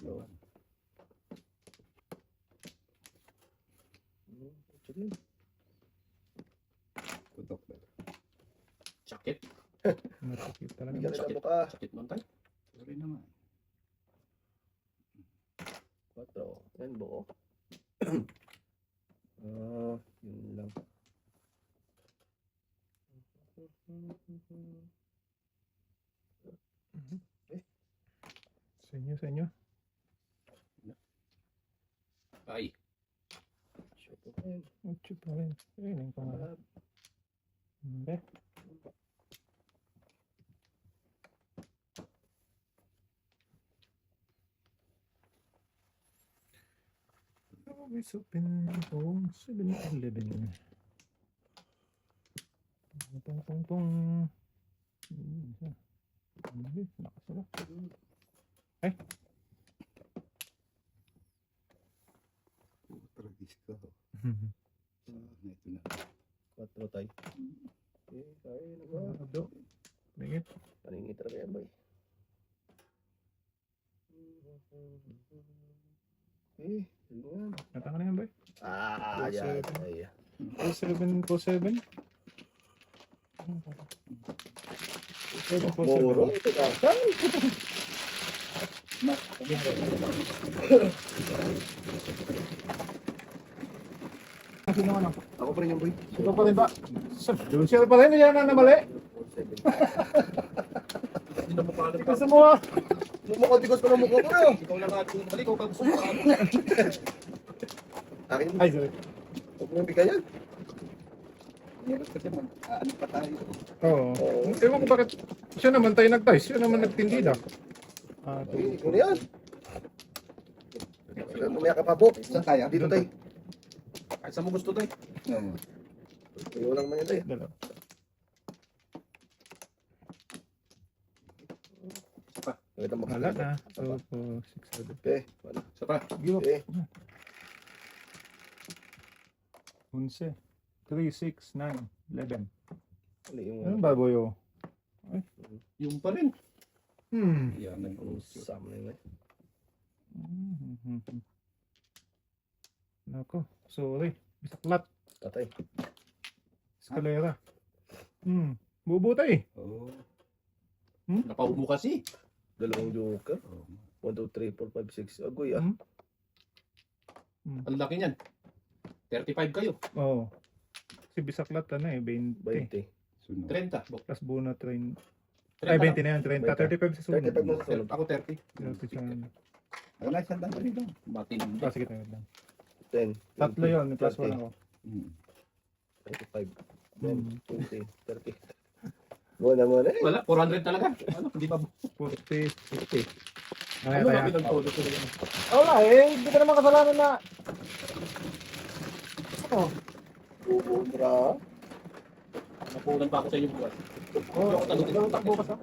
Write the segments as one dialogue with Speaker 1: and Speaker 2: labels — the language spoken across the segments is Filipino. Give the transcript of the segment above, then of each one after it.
Speaker 1: Tatlo. Tutok ba?
Speaker 2: Sakit.
Speaker 3: Masakit talaga.
Speaker 4: Bigyan kita
Speaker 2: Sakit.
Speaker 4: buka.
Speaker 2: Sakit man tayo.
Speaker 1: Sorry naman.
Speaker 4: 4. Yan buo. Yun lang.
Speaker 3: Sa inyo.
Speaker 2: Ay.
Speaker 4: Shoot ko pa yun.
Speaker 3: Ocho pa rin. Ayun yung pangarap. Hindi. Always open home 7-Eleven. Pong. Nakasala. Ay.
Speaker 1: Tragis ko. Ito na.
Speaker 4: 4 tayo. Kaya na ba?
Speaker 3: Abdo. Bingit.
Speaker 4: Paningit talaga yan, boy. Yun yan.
Speaker 3: Natanga na yan, boy.
Speaker 4: Yan.
Speaker 3: 7-7.
Speaker 4: Muro. Ito ka.
Speaker 3: Sino ano?
Speaker 4: Ako pa rin yung boy.
Speaker 3: Sino pa rin ba? Sino pa rin? Yan na mali.
Speaker 2: Hindi na mukha lang.
Speaker 3: Kasi mo ah.
Speaker 4: Mukha-tikos ko ng mukha ko na.
Speaker 2: Ikaw lang at bumalik. Ikaw ka gusto mo.
Speaker 4: Akin
Speaker 3: Ay, sorry.
Speaker 4: huwag mo yung bigay yan.
Speaker 1: Hirap kasi ano pa tayo.
Speaker 3: Oo. Ewan ko bakit siya naman tayo nag-dice. Siya naman nagtindida.
Speaker 4: Ikaw na yan. Umaya ka pa, Bo.
Speaker 1: Saan tayo?
Speaker 4: Dito tayo.
Speaker 2: Kahit saan mo gusto tayo.
Speaker 1: Oo.
Speaker 4: Ayaw lang man yan tayo.
Speaker 3: Dalawa.
Speaker 4: Nakita mo
Speaker 3: Wala na. 2, 4, 6, 7.
Speaker 4: Okay. Wala.
Speaker 2: Isa pa.
Speaker 3: Give up.
Speaker 4: Okay.
Speaker 3: 11. 3, 6, 9, 11.
Speaker 4: Ano yung
Speaker 3: Ano ba, boyo?
Speaker 2: Yung pa rin.
Speaker 1: Yan, nag-uusap.
Speaker 4: Sam na yun eh.
Speaker 3: Nako. Sorry. Bisaklat.
Speaker 4: Tatay.
Speaker 3: Eskalera. Bubuta eh.
Speaker 1: Oo.
Speaker 2: Napaubo mo kasi.
Speaker 4: Dalawang joker.
Speaker 1: Oo.
Speaker 4: 1, 2, 3, 4, 5, 6. Agoy ah.
Speaker 2: Ang laki niyan. 35 kayo.
Speaker 3: Oo. Si bisaklat ano eh. 20.
Speaker 4: 20.
Speaker 1: Sunod.
Speaker 2: 30. Bok.
Speaker 3: Plus buno 30.
Speaker 2: 30
Speaker 3: Ay,
Speaker 2: lang.
Speaker 3: 20 na yan. 30. 35 sa sunod.
Speaker 4: 35 na sa sunod.
Speaker 2: Ako 30.
Speaker 3: 30 sa sunod.
Speaker 1: Wala siyang dami dito.
Speaker 2: Matindi.
Speaker 3: Ah, sige tayo lang.
Speaker 4: 10.
Speaker 3: Tatlo yun. Plus 1 ako.
Speaker 4: 25.
Speaker 3: Hmm.
Speaker 4: 10, 20, 30. Muna muna eh.
Speaker 2: Wala, 400 talaga. Ano, hindi ba?
Speaker 3: 40.
Speaker 2: 50.
Speaker 3: Ay,
Speaker 2: Ano
Speaker 3: tayo.
Speaker 2: ba pinagpolo ko yan?
Speaker 3: Wala eh. Hindi ka naman kasalanan na. Ano?
Speaker 4: Ubra.
Speaker 2: Napunan pa ako sa inyong buwan.
Speaker 3: Oo. Takbo ka sa.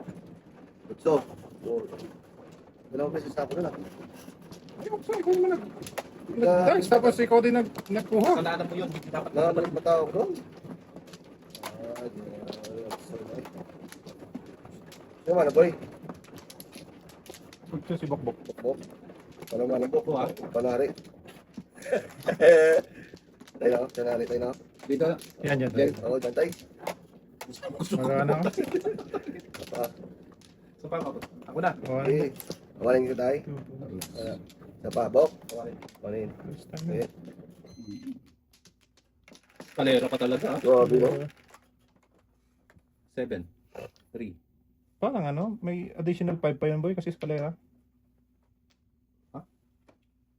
Speaker 4: Gusto. Dalawang beses na ako na lang.
Speaker 3: Ayun, sorry. Kung naman nag-dice. Tapos ikaw din nagkuha.
Speaker 2: Kasalanan mo yun. Hindi dapat
Speaker 4: Nakabalik ba tao ko? Yung mana boy?
Speaker 3: Ito si Bokbok.
Speaker 4: Bok. Walang mana bok.
Speaker 2: Bok, ah.
Speaker 4: Panari. Tayo na, panari tayo na.
Speaker 2: Dito.
Speaker 3: Yan, yan.
Speaker 4: Yan, ako bantay.
Speaker 2: Gusto ko.
Speaker 3: Wala na ako.
Speaker 2: So, parang ako na.
Speaker 4: Okay. Awaling ko tayo. Sa pa, bok. Awaling. Okay.
Speaker 2: Kalera ka talaga.
Speaker 4: Grabe no?
Speaker 2: 7. 3.
Speaker 3: Parang ano, may additional 5 pa yun boy kasi eskalera.
Speaker 2: Ha?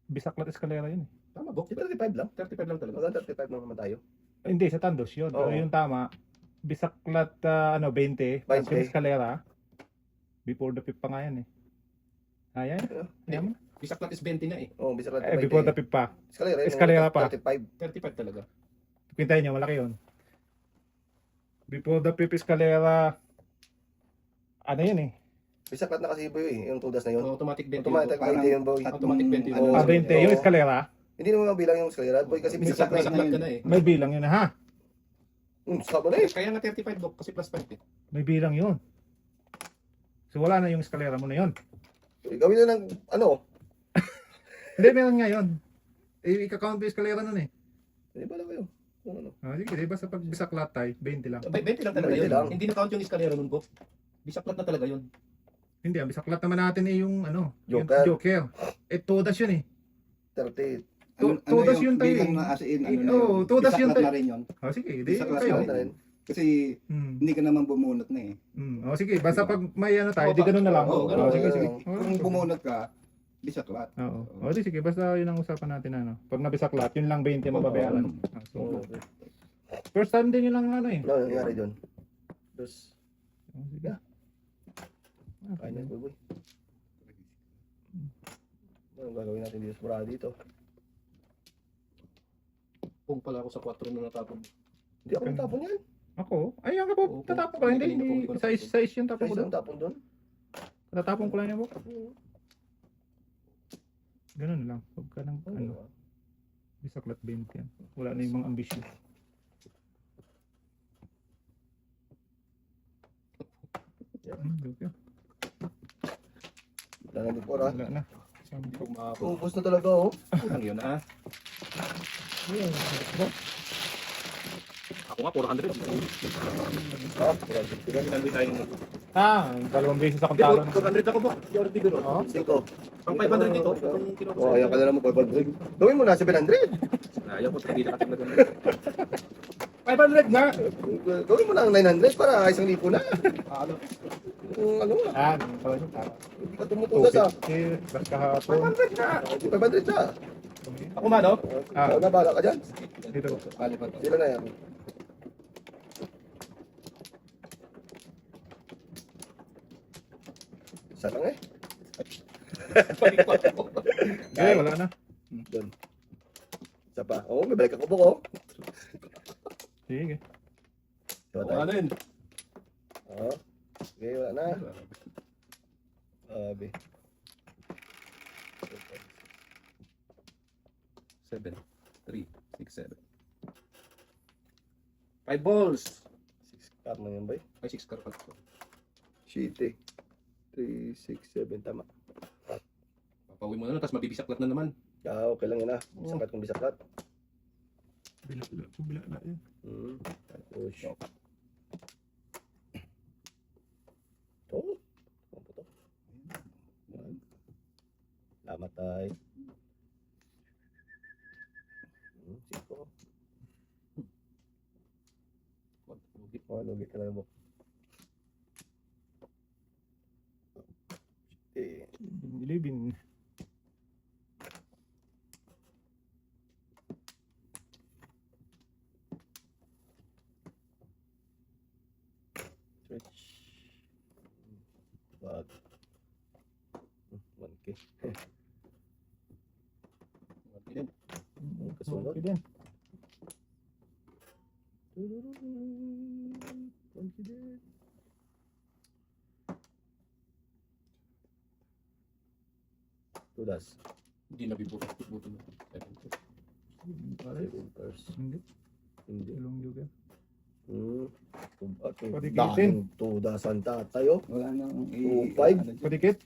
Speaker 3: Bisaklat eskalera yun eh.
Speaker 2: Tama, Bok.
Speaker 4: 35 lang.
Speaker 2: 35 lang talaga.
Speaker 4: Hanggang 35 lang naman tayo.
Speaker 3: Hindi, sa Tandos yun.
Speaker 4: Oo.
Speaker 3: Pero yung tama, bisaklat 20, tapos
Speaker 4: 20.
Speaker 3: yung eskalera, before the 5 pa nga yan eh. Ayan, ayan mo.
Speaker 2: Bisaklat is 20 na eh.
Speaker 4: Oo, bisa lang.
Speaker 3: Before the 5 pa.
Speaker 4: Eskalera
Speaker 3: pa.
Speaker 4: 35.
Speaker 2: 35 talaga.
Speaker 3: Pintayin nyo, malaki yun. Before the 5 eskalera, ano yun eh.
Speaker 4: Bisaklat na kasi boy eh. Yung tudas na yun.
Speaker 2: Automatic 20.
Speaker 4: Automatic
Speaker 1: Parang-
Speaker 4: 20 yun boy.
Speaker 2: Automatic 20.
Speaker 4: Oo.
Speaker 3: 20, yung eskalera,
Speaker 4: Hindi naman bilang yung eskalera boy kasi bisaklat
Speaker 2: Bisaklat ka na eh.
Speaker 3: may bilang yun ha.
Speaker 4: Saka na eh.
Speaker 2: Kaya nga 35, Bok. Kasi plus 5 eh.
Speaker 3: May bilang yun. So wala na yung eskalera mo na yun.
Speaker 4: Gawin na ng ano.
Speaker 3: Hindi, meron nga yun. Eh, ika-count mo yung eskalera nun eh.
Speaker 4: Hindi ba lang kayo? Kung ano.
Speaker 3: Sige, di ba sa pagbisaklat tayo, 20 lang.
Speaker 2: 20 lang talaga
Speaker 4: 20
Speaker 2: yun.
Speaker 4: lang.
Speaker 2: Hindi na-count yung eskalera nun, Bok. Bisaklat na talaga yun.
Speaker 3: Hindi, ang bisaklat naman natin eh yung ano,
Speaker 4: Joker.
Speaker 3: yung Joker. Eh, todas yun eh.
Speaker 4: 30.
Speaker 3: Todas yun tayo
Speaker 1: Bilang
Speaker 3: eh.
Speaker 1: na as in, ano na
Speaker 3: Oo,
Speaker 1: yun.
Speaker 3: todas yun
Speaker 1: Bisaklat
Speaker 3: tayo.
Speaker 1: na rin yun.
Speaker 3: Sige, di
Speaker 1: Bisaklat
Speaker 3: kayo.
Speaker 1: na rin. Kasi
Speaker 3: Hmm.
Speaker 1: hindi ka naman bumunot na eh.
Speaker 3: Sige, basta pag may ano tayo, di ganun na lang.
Speaker 1: Oo,
Speaker 2: ganun.
Speaker 3: Sige, sige.
Speaker 1: Kung bumunot ka, bisaklat.
Speaker 3: Oo. Di sige, basta yun ang usapan natin ano. Pag nabisaklat, yun lang 20 ang mababayaran. So, first time din yun lang ano eh.
Speaker 4: Ano nangyari doon? Tapos,
Speaker 3: Sige.
Speaker 4: kain na boy. Anong gagawin natin dito sa murada dito?
Speaker 2: Kung pala ako sa 4 na natapon.
Speaker 4: Hindi ako natapon yan.
Speaker 3: Ako? Ay, ang po,
Speaker 2: Oo,
Speaker 3: tatapon ko lang. Hindi, size yung tapon ko
Speaker 4: Size
Speaker 3: doon.
Speaker 4: ang tapon doon.
Speaker 3: Tatapon ko lang yung book. Ganun lang. Huwag ka ng ano,
Speaker 4: Ano?
Speaker 3: bisaklat 20 yan. Wala na yung mga ambisyon. Okay.
Speaker 4: Wala na before ha.
Speaker 3: Wala na.
Speaker 2: Kung makapon.
Speaker 4: Ubus na talaga oh.
Speaker 2: Lang yun, ah. Ako nga, 400.
Speaker 4: Ha?
Speaker 2: Nandun tayo.
Speaker 3: Dalawang beses akong
Speaker 2: Pero,
Speaker 3: talo.
Speaker 2: 400 ako, Bok. Di ako bigro.
Speaker 3: Oo.
Speaker 4: 5.
Speaker 2: Ang 500 dito. Itong kinuha ko
Speaker 4: Oh,
Speaker 2: sa-
Speaker 4: ayan ka na naman 500. Gawin mo na 700.
Speaker 2: Ayaw ko, hindi na kasi nag
Speaker 3: 500 nga!
Speaker 4: Gawin mo na ang 900 para 1,000 na.
Speaker 2: Ano?
Speaker 4: Ano? Hindi ka tumutugas ha.
Speaker 3: Basta kahapon.
Speaker 2: 500 na!
Speaker 4: 500 siya.
Speaker 2: Ako man, no?
Speaker 4: Ikaw na bahala ka dyan.
Speaker 3: Dito.
Speaker 1: Bali pa to.
Speaker 4: Sila na yan. Isa lang eh.
Speaker 3: Okay, wala na.
Speaker 4: Doon. Isa pa. Oo, may balik ako buko.
Speaker 3: Sige.
Speaker 4: Diba tayo?
Speaker 2: Ano yun?
Speaker 4: Oo. Okay, wala na. Abi.
Speaker 2: 7, 3, 6, 7. 5 balls!
Speaker 4: 6 car na yan ba?
Speaker 2: Ay, 6 car pala.
Speaker 4: Shit eh. 3, 6, 7. Tama.
Speaker 2: Papawin mo na, tapos mabibisaklat na naman.
Speaker 4: Okay lang yun ah. Sakat kung bisaklat.
Speaker 3: Bila na yun.
Speaker 4: Push. Oh. Ano po to? Salamat tayo. Siko. Oh, lugi ka lang mo.
Speaker 3: Ilibin.
Speaker 4: Stretch. Bag. 1K. Kasunod.
Speaker 3: Okay din.
Speaker 4: 1K din. Tulas.
Speaker 2: Hindi na bibuto na.
Speaker 3: Pare,
Speaker 4: 7 pairs.
Speaker 3: hindi.
Speaker 4: Hindi.
Speaker 3: Ilong juga.
Speaker 4: Okay.
Speaker 3: Padikitin.
Speaker 4: Tudasan tayo.
Speaker 1: Wala nang
Speaker 4: 2.5.
Speaker 1: ano dyan.
Speaker 3: Padikit.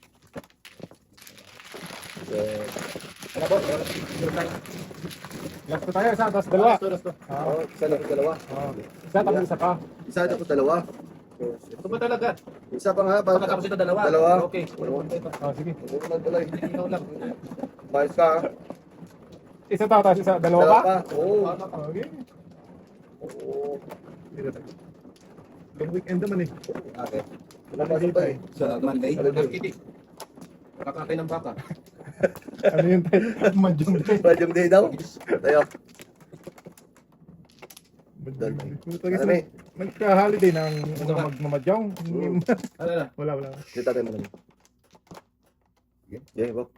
Speaker 2: Ano po?
Speaker 3: Last ko tayo, isa, tapos dalawa.
Speaker 2: Resto.
Speaker 4: Oh, isa na dalawa.
Speaker 3: Isa, tapos isa pa.
Speaker 4: Isa tapos dalawa.
Speaker 2: Ito ba talaga?
Speaker 4: Isa pa nga.
Speaker 2: Pagkatapos ito, dalawa.
Speaker 4: Dalawa.
Speaker 2: Okay.
Speaker 3: Sige.
Speaker 4: Huwag mo tuloy.
Speaker 2: Ikaw lang.
Speaker 4: Mayos ka.
Speaker 3: Isa pa, tapos isa. Dalawa pa?
Speaker 4: Oo.
Speaker 3: Okay.
Speaker 4: Oo.
Speaker 3: Long weekend naman eh.
Speaker 1: Okay.
Speaker 4: Pinapasok pa eh.
Speaker 1: Sa Monday.
Speaker 2: Nakakiti. Nakakatay ng baka.
Speaker 3: Ano yun tayo? Madyong day.
Speaker 4: Badyong day daw. Tayo. Ano eh?
Speaker 3: Magka-holiday ng magmamadyong.
Speaker 2: Ano na?
Speaker 3: Wala.
Speaker 4: Dito tayo malamig. Okay, Bob.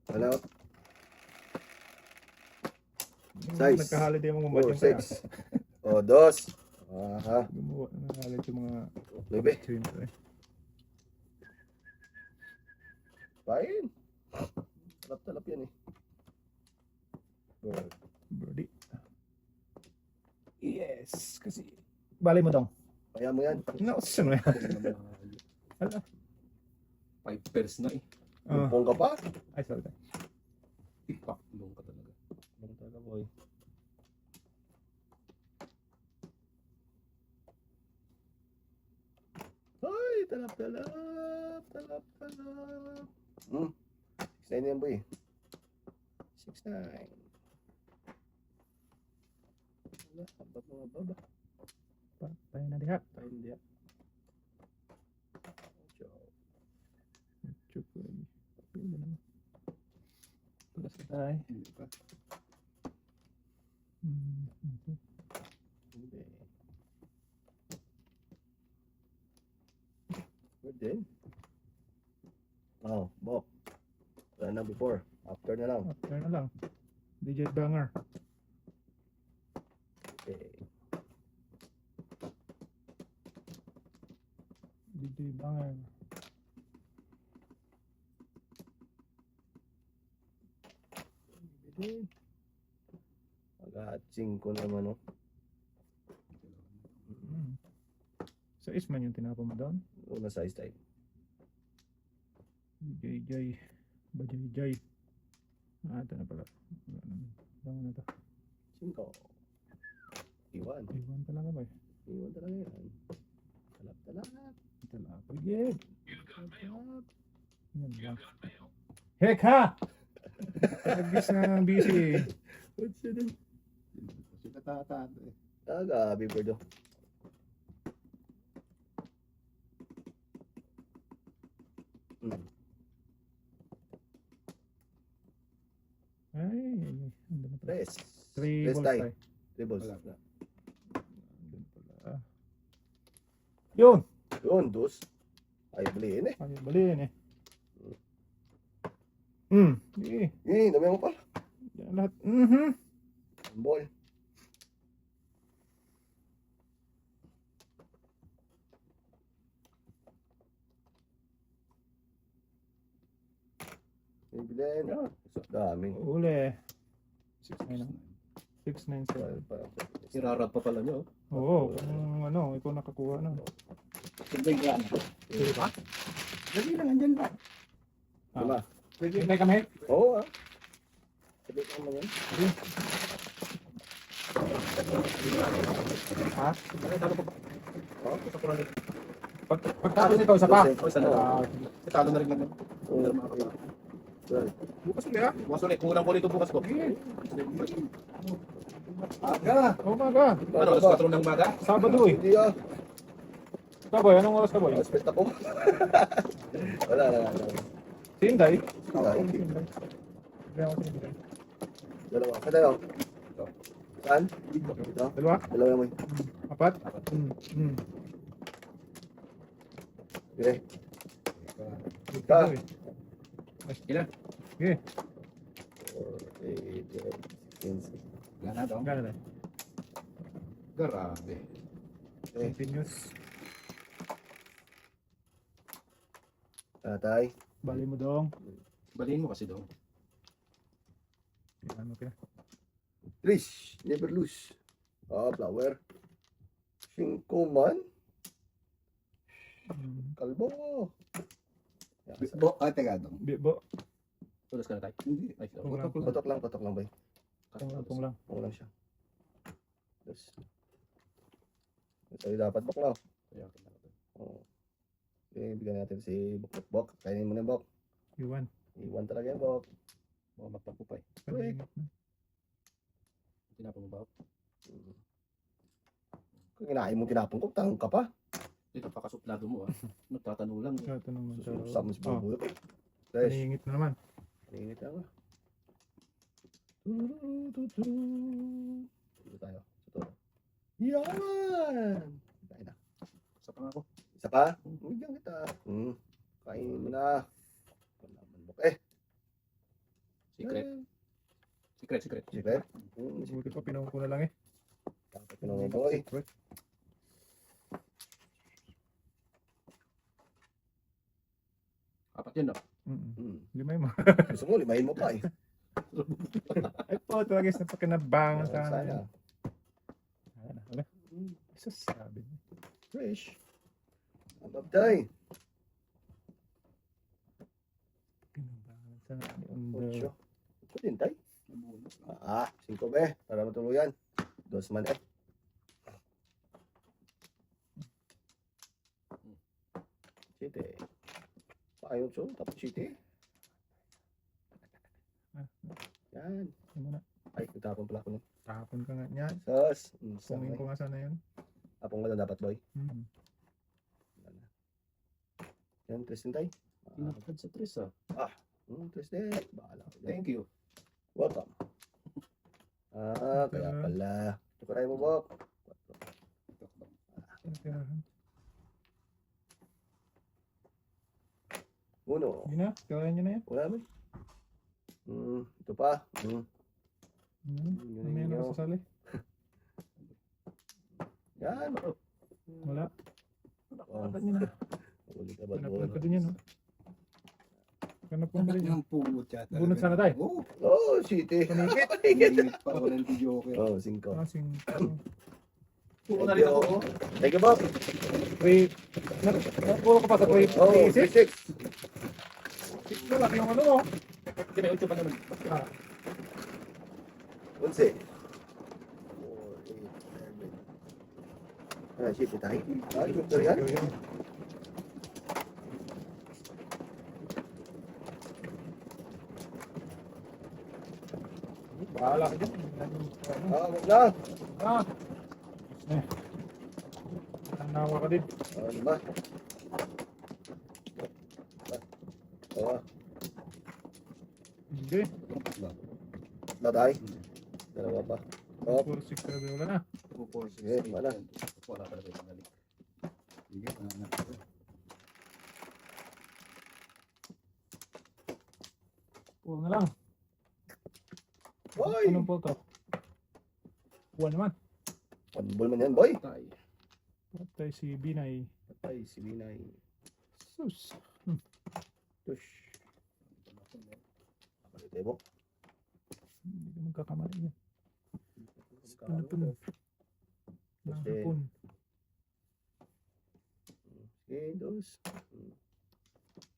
Speaker 4: Ano? Size.
Speaker 3: Nagka-holiday ang
Speaker 4: 4,
Speaker 3: magmamadyong kaya.
Speaker 4: 6. O, 2. Aha.
Speaker 3: Gumawa ng holiday yung mga
Speaker 4: 9.
Speaker 3: stream ko eh.
Speaker 4: Fine. Talap-talap yan eh.
Speaker 3: Birdie. Yes. Kasi balay mo daw.
Speaker 4: Kaya mo yan.
Speaker 3: No, sino yan?
Speaker 2: 5 pairs na eh.
Speaker 3: Oh.
Speaker 4: Pong ka pa.
Speaker 3: Ay, sorry.
Speaker 2: Ipaklong ka talaga.
Speaker 4: Ano talaga, boy? Ay, talap. Hmm. 6'9" yan, boy. 6'9". Wala, baba.
Speaker 3: Tayo na diha.
Speaker 4: Tayo hindi.
Speaker 3: Chukoy. Pwede naman. Tulas ka tayo.
Speaker 1: Hindi pa.
Speaker 3: Okay.
Speaker 4: Hindi. Good din. Oh, Bok. Wala na before. After na lang.
Speaker 3: After na lang. DJ Banger.
Speaker 4: Okay.
Speaker 3: DJ Banger.
Speaker 4: Good. Agad 5 naman, oh.
Speaker 3: Sa Isman yung tinapon mo doon.
Speaker 4: Una size type.
Speaker 3: DJ Bajay. Ito na pala. Lang na to.
Speaker 4: 5. Iwan.
Speaker 3: Iwan talaga ba eh?
Speaker 4: Iwan talaga yan. Talap.
Speaker 3: Talapag yun. Yan lang. Heck ha! Tagis na ng busy eh.
Speaker 4: What's it?
Speaker 1: Kasi katatato eh.
Speaker 4: Taga, Biberdo.
Speaker 3: Ay. Ano na to?
Speaker 4: Press.
Speaker 3: Three
Speaker 4: Press
Speaker 3: balls
Speaker 4: tie.
Speaker 3: tayo.
Speaker 4: 3 balls.
Speaker 1: Wala.
Speaker 3: Andun pala. Yun!
Speaker 4: Yun, dos. Ay, baliin eh.
Speaker 3: Ay, baliin eh. Sige.
Speaker 4: Dami mo pa.
Speaker 3: Yan lahat.
Speaker 4: Ball. Bibilin. Daming.
Speaker 3: Uli. 6-9 na. 6-9-7.
Speaker 2: Irarad pa pala niyo.
Speaker 3: Oo, kung ano, ikaw nakakuha na.
Speaker 1: Siyempre ka na.
Speaker 3: Diba?
Speaker 1: Dali lang, andyan pa.
Speaker 4: Diba?
Speaker 1: Pwede.
Speaker 3: Hintay kami.
Speaker 4: Oo, ah. Sabi ko naman yan.
Speaker 3: Ha?
Speaker 4: Oh,
Speaker 3: Pagtapos ito, isa pa.
Speaker 2: Isa na. Talo na rin ganun.
Speaker 3: Bukas ulit ha?
Speaker 2: Bukas ulit. Kulang ko nito bukas ko.
Speaker 1: Aga!
Speaker 3: Umaga.
Speaker 2: Ano, alas 4 ng umaga?
Speaker 3: Sabado eh.
Speaker 4: Hindi ah.
Speaker 3: Kaboy, anong oras ka boy?
Speaker 4: Aspect ako. Wala.
Speaker 3: Si Inday.
Speaker 4: Wala.
Speaker 3: Si Inday. Kaya ako si Inday.
Speaker 4: Dalawa. Saan tayo? Saan? Dito.
Speaker 3: Dalawa?
Speaker 4: Dalawa naman.
Speaker 3: Apat?
Speaker 4: Okay.
Speaker 3: Ka.
Speaker 2: Ilan?
Speaker 3: Okay.
Speaker 4: 4, 8, 16.
Speaker 1: Wala na daw.
Speaker 3: Gano'n na.
Speaker 2: Grabe.
Speaker 3: Continuous.
Speaker 4: Tatay.
Speaker 3: Bali mo dong.
Speaker 2: Baliin mo kasi daw.
Speaker 3: Ano kaya?
Speaker 4: Trish. Never lose. Flower. 5 man. Kalbo.
Speaker 1: Teka dong.
Speaker 3: Bibo.
Speaker 2: Tulas ka na tayo.
Speaker 1: Hindi.
Speaker 2: Ay,
Speaker 4: Patok lang ba?
Speaker 3: Pung lang.
Speaker 4: Pung lang siya. Yes. Sa'yo dapat bok lang. Oo. Okay, bigyan natin si Bok. Kainin mo na Bok.
Speaker 3: Iwan.
Speaker 4: Iwan talaga yan Bok.
Speaker 2: Mga magtampo pa eh.
Speaker 4: Correct.
Speaker 2: Tinapon mo ba?
Speaker 4: Kung kinain mo tinapon ko, tanong ka pa.
Speaker 2: Ito, pakasuplado mo ah. Nagtatanong lang.
Speaker 3: Ito naman.
Speaker 4: Susama sa
Speaker 3: Oh,
Speaker 4: bubuyo. Fresh.
Speaker 3: paningit na naman.
Speaker 4: Paninit lang ah. Dito tayo. Ito. Yan! Kain na.
Speaker 2: Sa pa nga ako.
Speaker 4: Isa pa? Bigyan kita. Kainin mo na. Wala man Bok.
Speaker 2: Secret. Secret.
Speaker 4: Secret?
Speaker 3: Buti pa pinawag ko na lang eh.
Speaker 4: Dapat ko na boy.
Speaker 3: Secret.
Speaker 2: Apat yan no?
Speaker 3: Limay mo.
Speaker 4: Gusto mo, limahin mo pa eh.
Speaker 3: Ay po, tuwagis na pakinabangan sa
Speaker 4: Sana.
Speaker 3: akin. Wala. Sasabi niya.
Speaker 4: Fresh. Ababday.
Speaker 3: Pinabangan sa akin.
Speaker 4: Ocho. Pwede tay. 5 be. Para matuluyan. 2 man eh. Siyete. Ayun so. Tapos siyete. Yan.
Speaker 3: Ano na?
Speaker 4: Ay, nagtapon pala ako nun.
Speaker 3: Tapon ka nga niyan.
Speaker 4: Sus.
Speaker 3: Pungin ko nga sana yun.
Speaker 4: Apong ka dapat boy.
Speaker 3: Hmm.
Speaker 4: Yan, Tristan tay.
Speaker 2: Pinakad sa tres
Speaker 4: Tristan. Bahala ka dyan.
Speaker 2: Thank you.
Speaker 4: Welcome. Kaya pala. Tukuray mo, Bok. Uno.
Speaker 3: Yun na, kaya nyo na yan.
Speaker 4: Wala mo. Ito pa.
Speaker 3: May ano sa sali?
Speaker 4: Yan.
Speaker 3: Wala.
Speaker 4: Oh.
Speaker 3: Dapat nyo na.
Speaker 4: Ulit ka ba?
Speaker 3: Hanapin ko din yan. Hanap ko din yan.
Speaker 1: Yung pugot yata.
Speaker 3: Bunot sana tayo.
Speaker 1: Oo.
Speaker 4: Oh, city.
Speaker 1: Panigit pa. Walang joker.
Speaker 4: Oh, 5.
Speaker 3: Kasing...
Speaker 2: Puro na rin ako.
Speaker 4: Thank you, Bob.
Speaker 3: Wait. Napuro ko pa sa wait.
Speaker 4: Oh,
Speaker 3: 6.
Speaker 4: 6.
Speaker 3: Malaki yung ano.
Speaker 2: Kaya 8 pa naman.
Speaker 4: 11. 4, 8, 7. City tayo. Ito yan.
Speaker 3: Bahala ka dyan.
Speaker 4: Wag na.
Speaker 3: Tanawa ka din.
Speaker 4: Ano ba?
Speaker 3: Hindi.
Speaker 4: Tatay. Dalawa pa. Oh,
Speaker 3: 4, 6, 7. Wala na.
Speaker 1: 2, 4, 6,
Speaker 4: sige, wala.
Speaker 2: Wala talaga yung nalik.
Speaker 1: Sige, panganak ko.
Speaker 3: Huwag na lang.
Speaker 4: Boy!
Speaker 3: Anong po ito? Buwan naman.
Speaker 4: Panbol man yan, boy.
Speaker 2: Tay.
Speaker 3: Patay si Binay.
Speaker 4: Patay, si Binay.
Speaker 3: Sus.
Speaker 4: Tush. Kapalit eh, Bok.
Speaker 3: Hindi ka magkakamali yan. Ano po? Nakapun.
Speaker 4: Okay, dos.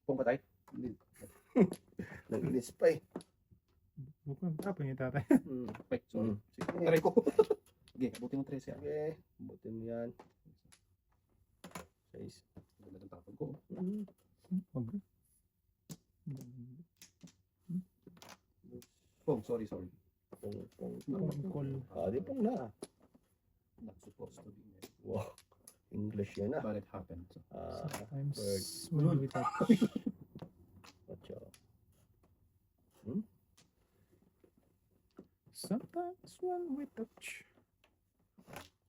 Speaker 2: Kung patay.
Speaker 4: Nag-inis pa eh.
Speaker 3: Huwag mo tapon yung tatay.
Speaker 2: Ay, sorry.
Speaker 4: Sige.
Speaker 2: Taray ko. Sige, buti mo 13 ah.
Speaker 4: Sige. Buti mo yan. 6.
Speaker 2: Ganda ng tapon ko.
Speaker 3: Huwag.
Speaker 2: Oh, sorry.
Speaker 4: Pong.
Speaker 3: Pangkol.
Speaker 4: Di pong na.
Speaker 2: Not supposed to be there.
Speaker 4: Wow. English yan ah.
Speaker 2: But it happened.
Speaker 3: Sometimes
Speaker 4: bird.
Speaker 3: when we touch.
Speaker 4: Ocho.
Speaker 3: Sometimes when we touch.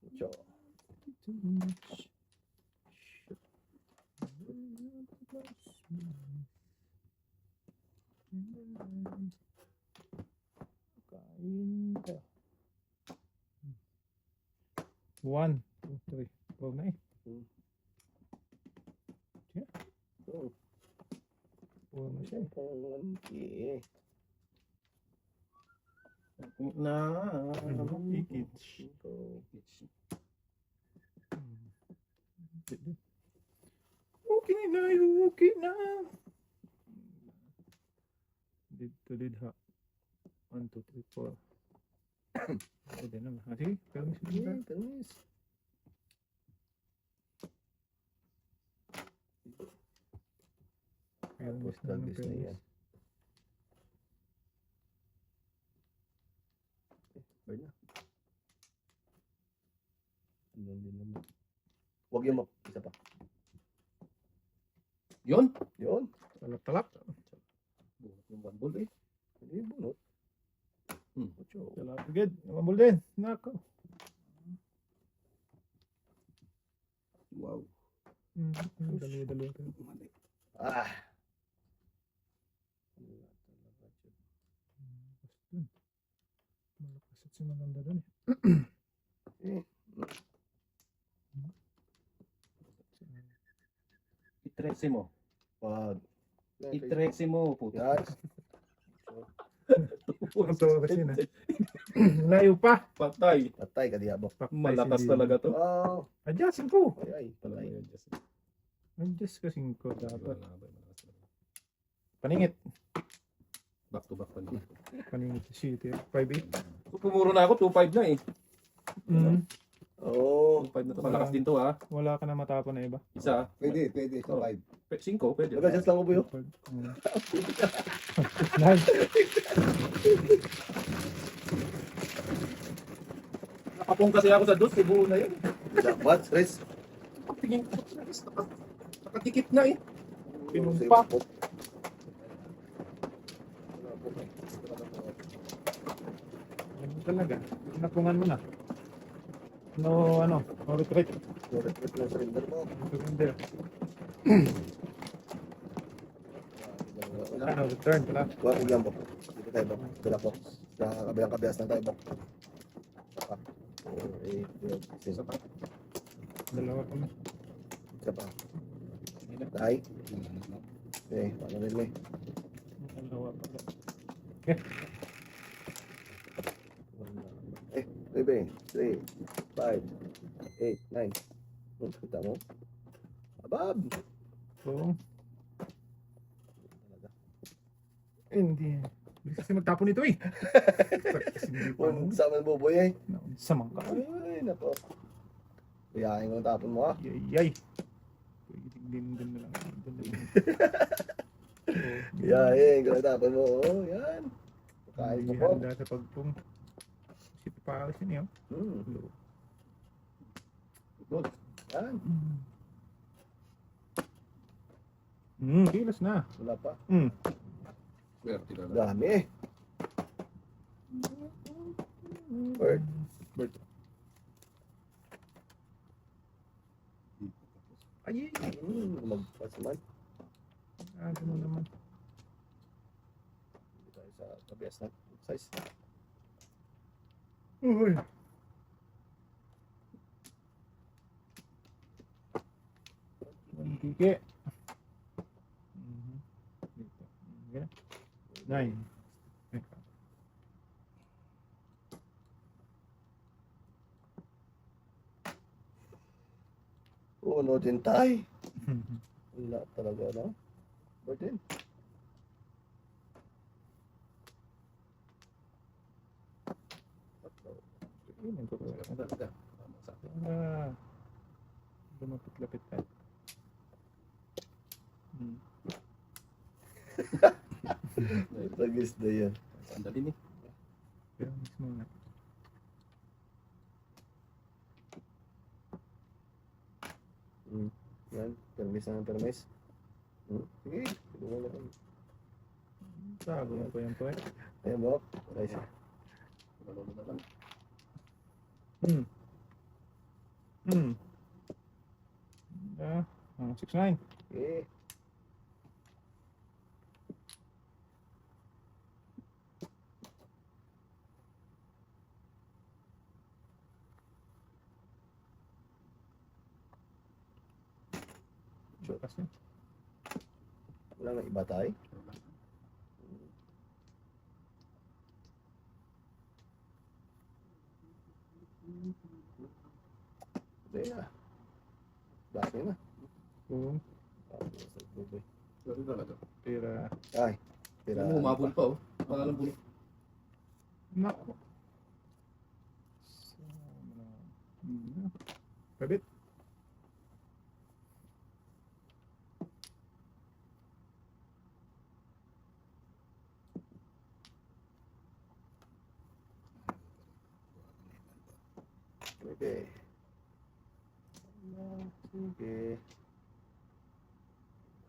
Speaker 4: Ocho.
Speaker 3: Too much. Kain ka. 1, 2, 3. Huwag na eh.
Speaker 4: Oh.
Speaker 3: Huwag na siya eh.
Speaker 4: Okay.
Speaker 2: Na.
Speaker 3: Ikits. Okay na, okay na. Dito, ha. 1, 2, 3, 4. Pwede naman. Sige, permis mo
Speaker 4: Okay,
Speaker 3: ka.
Speaker 4: permis.
Speaker 3: Permis na ng
Speaker 4: Permis na
Speaker 3: permis.
Speaker 4: yan. Bird na. Andun din naman. Huwag yung isa pa.
Speaker 2: Yun.
Speaker 4: Yun.
Speaker 3: Talak-talak.
Speaker 2: Bunot yung one ball eh.
Speaker 4: Hindi bunot. Ocho.
Speaker 3: Talak agad. Namambol din. Nako.
Speaker 1: Wow.
Speaker 3: Dalawa-dalawa.
Speaker 1: Mali.
Speaker 4: Ah.
Speaker 3: Malakas at si maganda dun eh.
Speaker 2: I-13 mo.
Speaker 4: Pag.
Speaker 2: I-13 mo. Puto.
Speaker 4: Yan.
Speaker 3: Ang tawa kasi na. Layo pa.
Speaker 2: Patay.
Speaker 4: Patay ka diabok.
Speaker 2: Malakas talaga to.
Speaker 4: Oh.
Speaker 3: Adjustin ko.
Speaker 4: Ay,
Speaker 2: Talaga
Speaker 4: patay.
Speaker 2: yun. Just.
Speaker 3: Adjust kasing ko dapat.
Speaker 2: Malakas talaga.
Speaker 3: Paningit.
Speaker 2: Back to back pa naman.
Speaker 3: Kanina sa City. 5'8".
Speaker 2: So, pumuro na ako, 2.5 na eh.
Speaker 3: Mm.
Speaker 4: Oo.
Speaker 2: 2.5 na to. Malakas din to ha.
Speaker 3: Wala ka na matapon na iba.
Speaker 2: Isa.
Speaker 1: Pwede, pwede. Sa
Speaker 2: Oh.
Speaker 1: 5.
Speaker 2: 5 pwede.
Speaker 4: Nag-adjust lang ko po yun.
Speaker 3: Mm. Nice.
Speaker 2: Nakapong kasi ako sa dos, buo na yun.
Speaker 4: Dapat, stress.
Speaker 2: Tingin ko, nakatikip na eh.
Speaker 3: Pinumpa. Ganun talaga. Napungan mo na. No, ano, no retreat.
Speaker 4: Retreat na surrender mo.
Speaker 3: Surrender. Ano, return pala.
Speaker 4: Huwag yan po. Dito tayo po. Dila po. Sa kabilang kabias na tayo po. Isa pa.
Speaker 3: Dalawa kami.
Speaker 4: Isa pa. Tayo. Okay, paano rin eh.
Speaker 3: Dalawa pala.
Speaker 4: Baby, 3, 5, 8, 9. Kita mo? Abab!
Speaker 3: So, hindi. Hindi kasi magtapon ito eh. Kasi hindi pa mo.
Speaker 4: Kung saan man buboy eh.
Speaker 3: Samang ka.
Speaker 4: Ay, nako. Kuyahin ko ng tapon mo ah.
Speaker 3: Yay. Din na lang. Din na lang.
Speaker 4: Kuyahin ko ng tapon mo. Oh, yan. Kain mo
Speaker 3: Hindi
Speaker 4: po.
Speaker 3: handa sa pagpong. Kasi papalis yun yun.
Speaker 4: Good. Yan.
Speaker 3: Kilos na.
Speaker 4: Wala pa.
Speaker 2: Swerte na lang.
Speaker 4: Dami eh. Bird.
Speaker 3: Bird. Ay,
Speaker 4: Magpas naman.
Speaker 3: ano mo naman.
Speaker 4: Dito tayo sa kabias na size.
Speaker 3: Uy. Kike. Dito. Okay. 9.
Speaker 4: Uno din tayo. Wala talaga no? Bird din.
Speaker 3: Lumapit-lapit tayo.
Speaker 4: Tagis na yan.
Speaker 2: Sandali ni.
Speaker 3: Pero mismo na.
Speaker 4: Yan. Permis na permis. Sige. Tulungan na kami.
Speaker 3: Sago mo pa yan po eh.
Speaker 4: Ayan mo. Nice.
Speaker 2: Malolo na lang.
Speaker 3: Ah, 6-9.
Speaker 4: Okay.
Speaker 3: Kasi.
Speaker 4: Wala nang iba tayo. Hindi na. Dami na.
Speaker 3: Oo.
Speaker 2: Swerte talaga.
Speaker 3: Pira.
Speaker 4: Ay. Tira.
Speaker 2: Ano mo, umabol pa oh. Pangalang bulo.
Speaker 3: Nako. Kabit.
Speaker 4: Okay. Sige.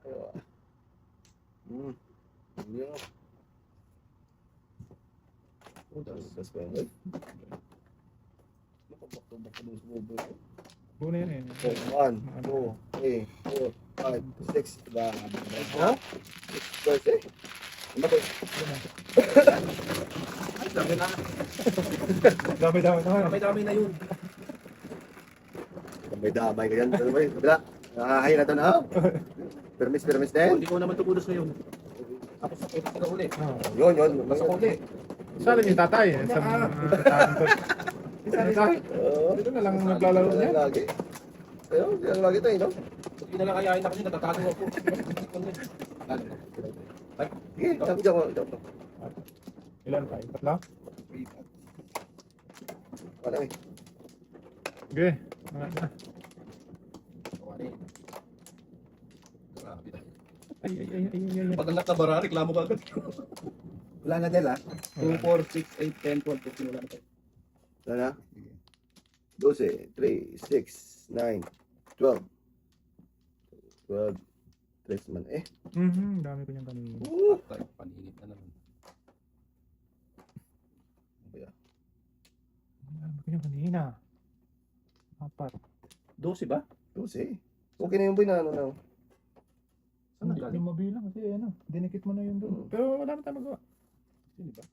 Speaker 4: Ayo. Hindi ako. Tas pa yun. Nakabak-bak ka doon sa mobile.
Speaker 3: Buna yan eh.
Speaker 4: 1, 2, 3, 4, 5, 6. Diba? Ha? 6 eh. Ano ba?
Speaker 3: Dami-dami naman.
Speaker 2: Dami na yun.
Speaker 4: May damay ka yan. Ano ba yun? Kabila. Nakahayin na ito na. Permis din.
Speaker 2: Hindi ko naman tukulos ngayon. Tapos sa pwede ka uli.
Speaker 4: Yun.
Speaker 2: Sa uli.
Speaker 3: Saan yung tatay eh? Sa mga tatay. Dito na lang naglalaro niya.
Speaker 4: Lagi. Ayun, hindi lang lagi tayo, no?
Speaker 2: Hindi na lang kayain na kasi natatago ako.
Speaker 4: Sige, sabi dyan ko.
Speaker 3: Ilan tayo? Tatlo?
Speaker 1: Wait, at
Speaker 4: Wala eh.
Speaker 3: Okay. Wala na.
Speaker 2: Kawali. Grabe.
Speaker 3: Ay, ay, ay, ay, ay, ay.
Speaker 2: Pag ang nakabara, reklamo ka agad.
Speaker 1: wala na din ah.
Speaker 3: Wala
Speaker 1: 2, 4, 6, 8, 10, 12, 15, wala na tayo.
Speaker 4: Wala na?
Speaker 1: Sige.
Speaker 4: 12, 3, 6, 9, 12. 12. 3 man eh.
Speaker 3: Dami ko niyang kanina.
Speaker 2: Tayo, paninit na naman.
Speaker 3: Dami ko niyang kanina. 4.
Speaker 2: 12 ba?
Speaker 4: 12. Okay na yung boy na ano na.
Speaker 2: Saan
Speaker 3: Hindi
Speaker 2: nagaling?
Speaker 3: mo mabilang kasi ano, dinikit mo na yun doon.
Speaker 4: Hmm.
Speaker 3: Pero wala na tayo magawa.
Speaker 2: Sino ba?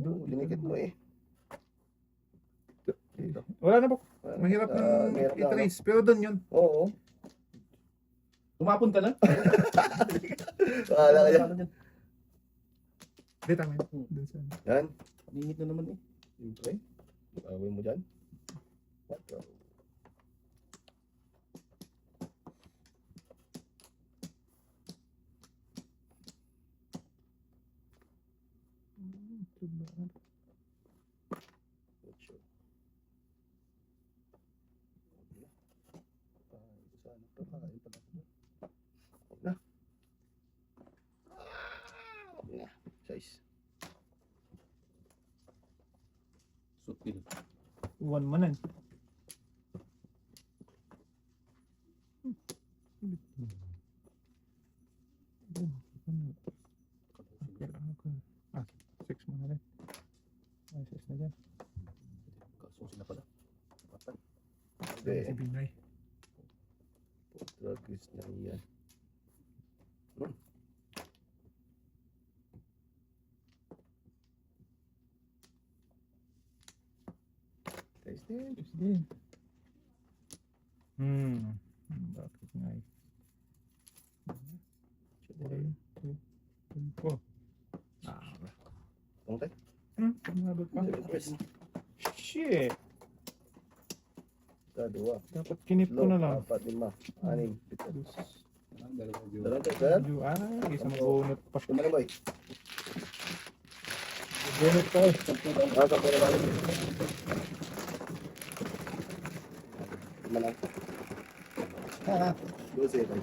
Speaker 4: Oo, dinikit mo eh. Dito.
Speaker 3: Wala na po.
Speaker 4: Wala.
Speaker 3: Mahirap
Speaker 4: Ah,
Speaker 3: nang
Speaker 4: mahirap na,
Speaker 3: i-trace. Pero doon yun.
Speaker 4: Oo.
Speaker 2: Tumapon ka na?
Speaker 4: Wala ka dyan.
Speaker 3: Hindi, tama yun. Doon sa ano.
Speaker 4: Yan.
Speaker 2: Paninit na naman eh.
Speaker 4: Siyempre. Awin mo dyan. 4. Na. Na. Size.
Speaker 2: Sutil.
Speaker 3: One man eh. Ah, 6 mo na rin. Ay, 6 na dyan.
Speaker 2: Kasusin na pala. Patay.
Speaker 4: Hindi.
Speaker 3: Si Binay.
Speaker 4: Dragis na yan. Size din.
Speaker 3: 6 din. Bakit nga eh. 1, 2, 3, 4. Ah,
Speaker 4: Pangtay.
Speaker 3: umabot pa.
Speaker 4: Press.
Speaker 3: Shit.
Speaker 4: Dalawa.
Speaker 3: Dapat kinip ko na lang.
Speaker 4: 4, 5, 6, 7.
Speaker 1: Dalawang view.
Speaker 4: Dalawang tayo, sir.
Speaker 3: Medyo, isa mabunot pa.
Speaker 4: Lima na boy.
Speaker 3: Bunot pa eh.
Speaker 4: Ah, sa pera balik. Lima lang.
Speaker 1: Ha,
Speaker 4: 12 tayo.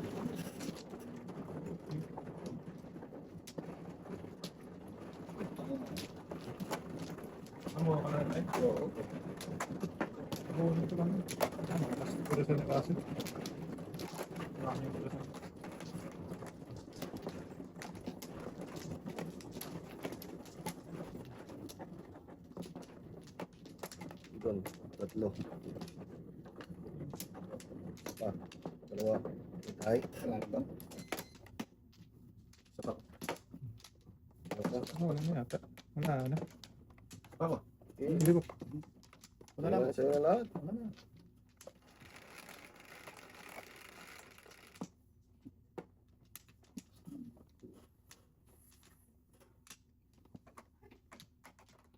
Speaker 3: Ano ka na rin?
Speaker 1: oo.
Speaker 3: Bunot ko lang. Plastic ko na sa nakasin. Marami ko na sa
Speaker 4: Doon. 3. Pa. 2. Tay.
Speaker 1: Wala na ba?
Speaker 2: Sa pa.
Speaker 3: wala na yata. Wala na.
Speaker 2: Ako.
Speaker 3: Hindi ko.
Speaker 2: Wala na.
Speaker 4: Sa'yo na lahat.
Speaker 2: Wala na.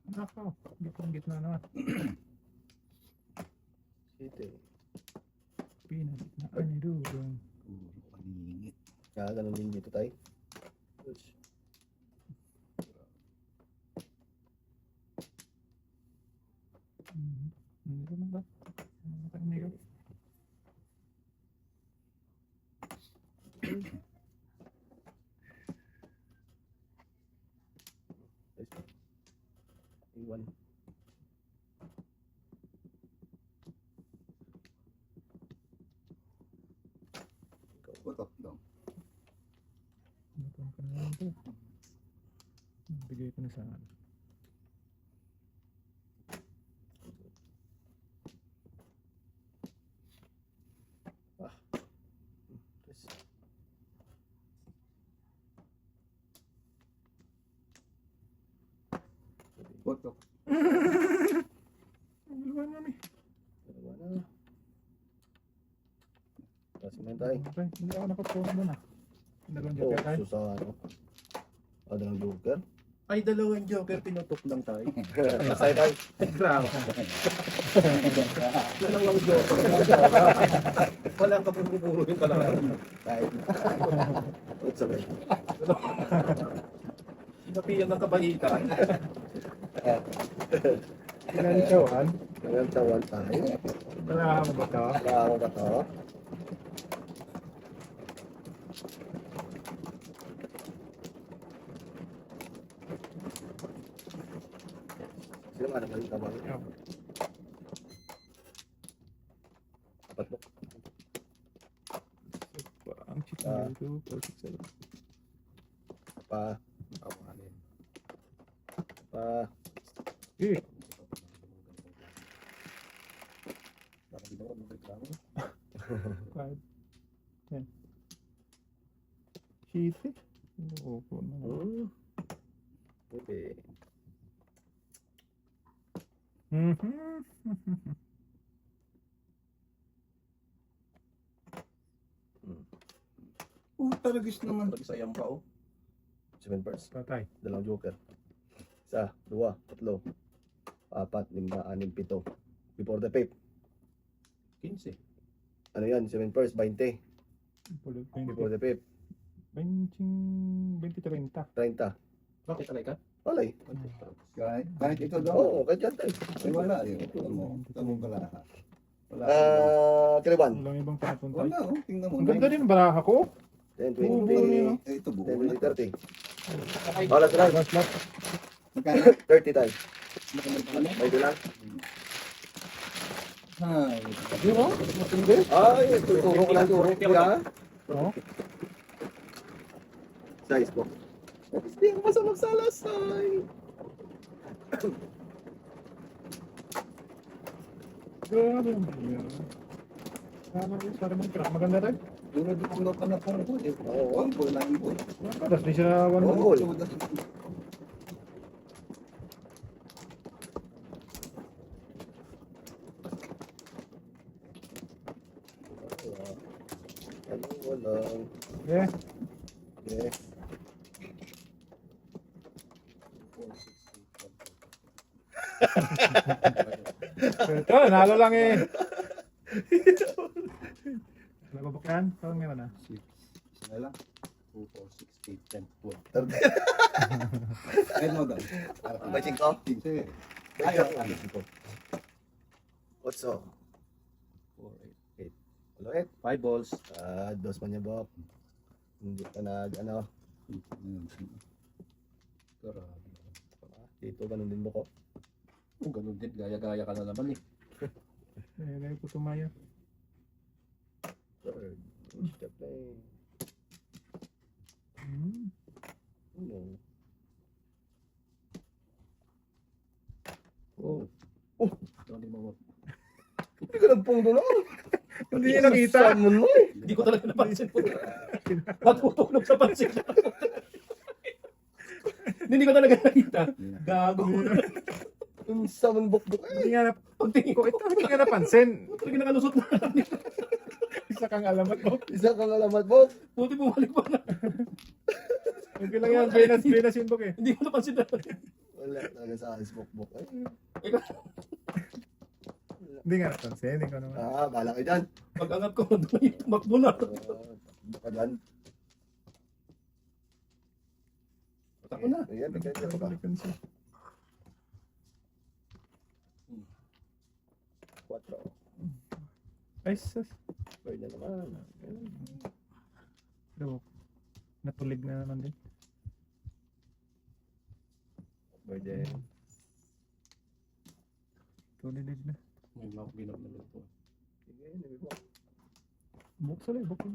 Speaker 3: Nakaw. Gitna naman.
Speaker 4: Sito.
Speaker 3: Pinagitnaan ni Dudong.
Speaker 2: Puro paninit.
Speaker 4: Kaya ganun din dito tayo.
Speaker 3: Hindi ko na ba? Ano ka inigaw?
Speaker 4: Iwan.
Speaker 1: Putok daw.
Speaker 3: Napang ka na lang ito. Bigay ko na sa ano.
Speaker 1: Putok.
Speaker 3: Ang luwan namin.
Speaker 4: Dalawa na. Kasi na tayo.
Speaker 3: Okay, hindi ako nakapuro doon ah. Dalawang joker tayo.
Speaker 4: So sa ano? Dalawang joker.
Speaker 2: Ay, dalawang joker, pinutok lang tayo.
Speaker 4: Masaya tayo.
Speaker 2: Grabe. Dalawang joker. Wala ka pong pupuruin pala.
Speaker 4: Kahit. What's up?
Speaker 2: Napiyan ng kabaitan.
Speaker 3: Pinansawan.
Speaker 4: Nangantawan tayo.
Speaker 3: Wala mo ba ito?
Speaker 4: Wala ako ba to? Sino nga naman yung kamay? Apat mo.
Speaker 3: Ang chicken dito.
Speaker 4: Pa.
Speaker 2: Awanin.
Speaker 4: Pa.
Speaker 3: Eh,
Speaker 2: Baka di ba ako magreklamo?
Speaker 3: 5, 10. Shitty. Oo, po na.
Speaker 4: Okay.
Speaker 1: Talagis naman.
Speaker 2: Talaga sayang pa oh.
Speaker 4: 7 parts.
Speaker 3: Patay.
Speaker 4: Dalawang joker. 1, 2, 3, 4, 5, 6, 7. Before the pape.
Speaker 2: 15.
Speaker 4: Ano yan? 7 first, 20. Before
Speaker 3: 20,
Speaker 4: the pape.
Speaker 3: 20, 30.
Speaker 4: 30.
Speaker 2: Bakit alay ka?
Speaker 4: Alay.
Speaker 1: Kahit ito daw.
Speaker 4: Oo, kahit yan tayo.
Speaker 1: Ay, wala eh. Tanong ka lahat. Wala.
Speaker 4: Kaliwan.
Speaker 3: Walang ibang pinapunta.
Speaker 1: Wala, oh. Tingnan mo.
Speaker 3: Ang ganda rin ang baraha ko.
Speaker 4: 10,
Speaker 3: Oo,
Speaker 4: 20,
Speaker 1: Eh, ito buo
Speaker 4: 10,
Speaker 1: na.
Speaker 4: 20, 30. Oh, last round.
Speaker 3: Last lap.
Speaker 1: Magkano?
Speaker 4: 30 tayo.
Speaker 1: Ano?
Speaker 4: May bilang.
Speaker 1: Ay.
Speaker 3: Zero? Matindi.
Speaker 4: Ay, turo ko lang turo. Kaya,
Speaker 3: Oo.
Speaker 4: size ko. Hindi ko masama sa lasay.
Speaker 3: Grabe ang bigyan. Para mong crack. Maganda tayo.
Speaker 1: Dulo-dulo ka na po.
Speaker 4: Oo.
Speaker 1: Ang buo na ibo.
Speaker 3: Tapos di siya one
Speaker 4: Oo.
Speaker 3: more.
Speaker 4: Goal. Ano walang.
Speaker 3: Yeah.
Speaker 4: Okay.
Speaker 3: Ito, nalo lang eh. Nababakyan? Parang meron na.
Speaker 2: 6. Isa na lang. 2, 4, 6, 8, 10, 12.
Speaker 1: Ay, mo daw.
Speaker 4: May singko?
Speaker 1: Sige.
Speaker 4: Ayaw. What's up?
Speaker 2: 4, 8.
Speaker 4: Ulit.
Speaker 2: 5 balls.
Speaker 4: Dos man niya, Bob. Hindi ka ano.
Speaker 2: Grabe.
Speaker 4: Dito, ganun din buko.
Speaker 2: Oh, ganun din. Gaya-gaya ka na naman eh.
Speaker 3: Ngayon po tumaya.
Speaker 4: Third. Step play. Ano?
Speaker 2: Oh.
Speaker 4: Oh.
Speaker 2: Hindi mo.
Speaker 4: Hindi ka nagpong doon ako.
Speaker 3: Hindi niya nakita.
Speaker 4: Salmon mo eh.
Speaker 2: Hindi ko talaga napansin po. Nagputulog sa pansin. Hindi ko talaga nakita. Gago.
Speaker 4: Yung salmon bukbuk eh.
Speaker 3: Hindi nga
Speaker 2: Pagtingin
Speaker 3: ko
Speaker 2: ko,
Speaker 3: ito. Hindi nga napansin.
Speaker 2: talaga nakalusot na.
Speaker 3: Isa kang alamat mo.
Speaker 4: Isa kang alamat, Bob.
Speaker 2: Buti bumalik pa na.
Speaker 3: Okay lang yan. Venus yung book eh.
Speaker 2: Hindi ko napansin na.
Speaker 4: Wala talaga sa alis bukbuk eh.
Speaker 3: Hindi nga napansin. Hindi ko naman.
Speaker 4: Bala kayo dyan.
Speaker 2: Pag-angat ko, doon yung tumakbo na.
Speaker 4: Baka dyan.
Speaker 2: Patako na.
Speaker 4: Ayan, bigyan niya pa.
Speaker 3: Balikan siya.
Speaker 4: 4.
Speaker 3: Ay, sus.
Speaker 4: Pwede na naman.
Speaker 3: Pero, natulig na naman din.
Speaker 4: Pwede.
Speaker 3: Tulilig na.
Speaker 2: May mga binabnalog po.
Speaker 4: Sige, hindi mo.
Speaker 3: Book sila, book.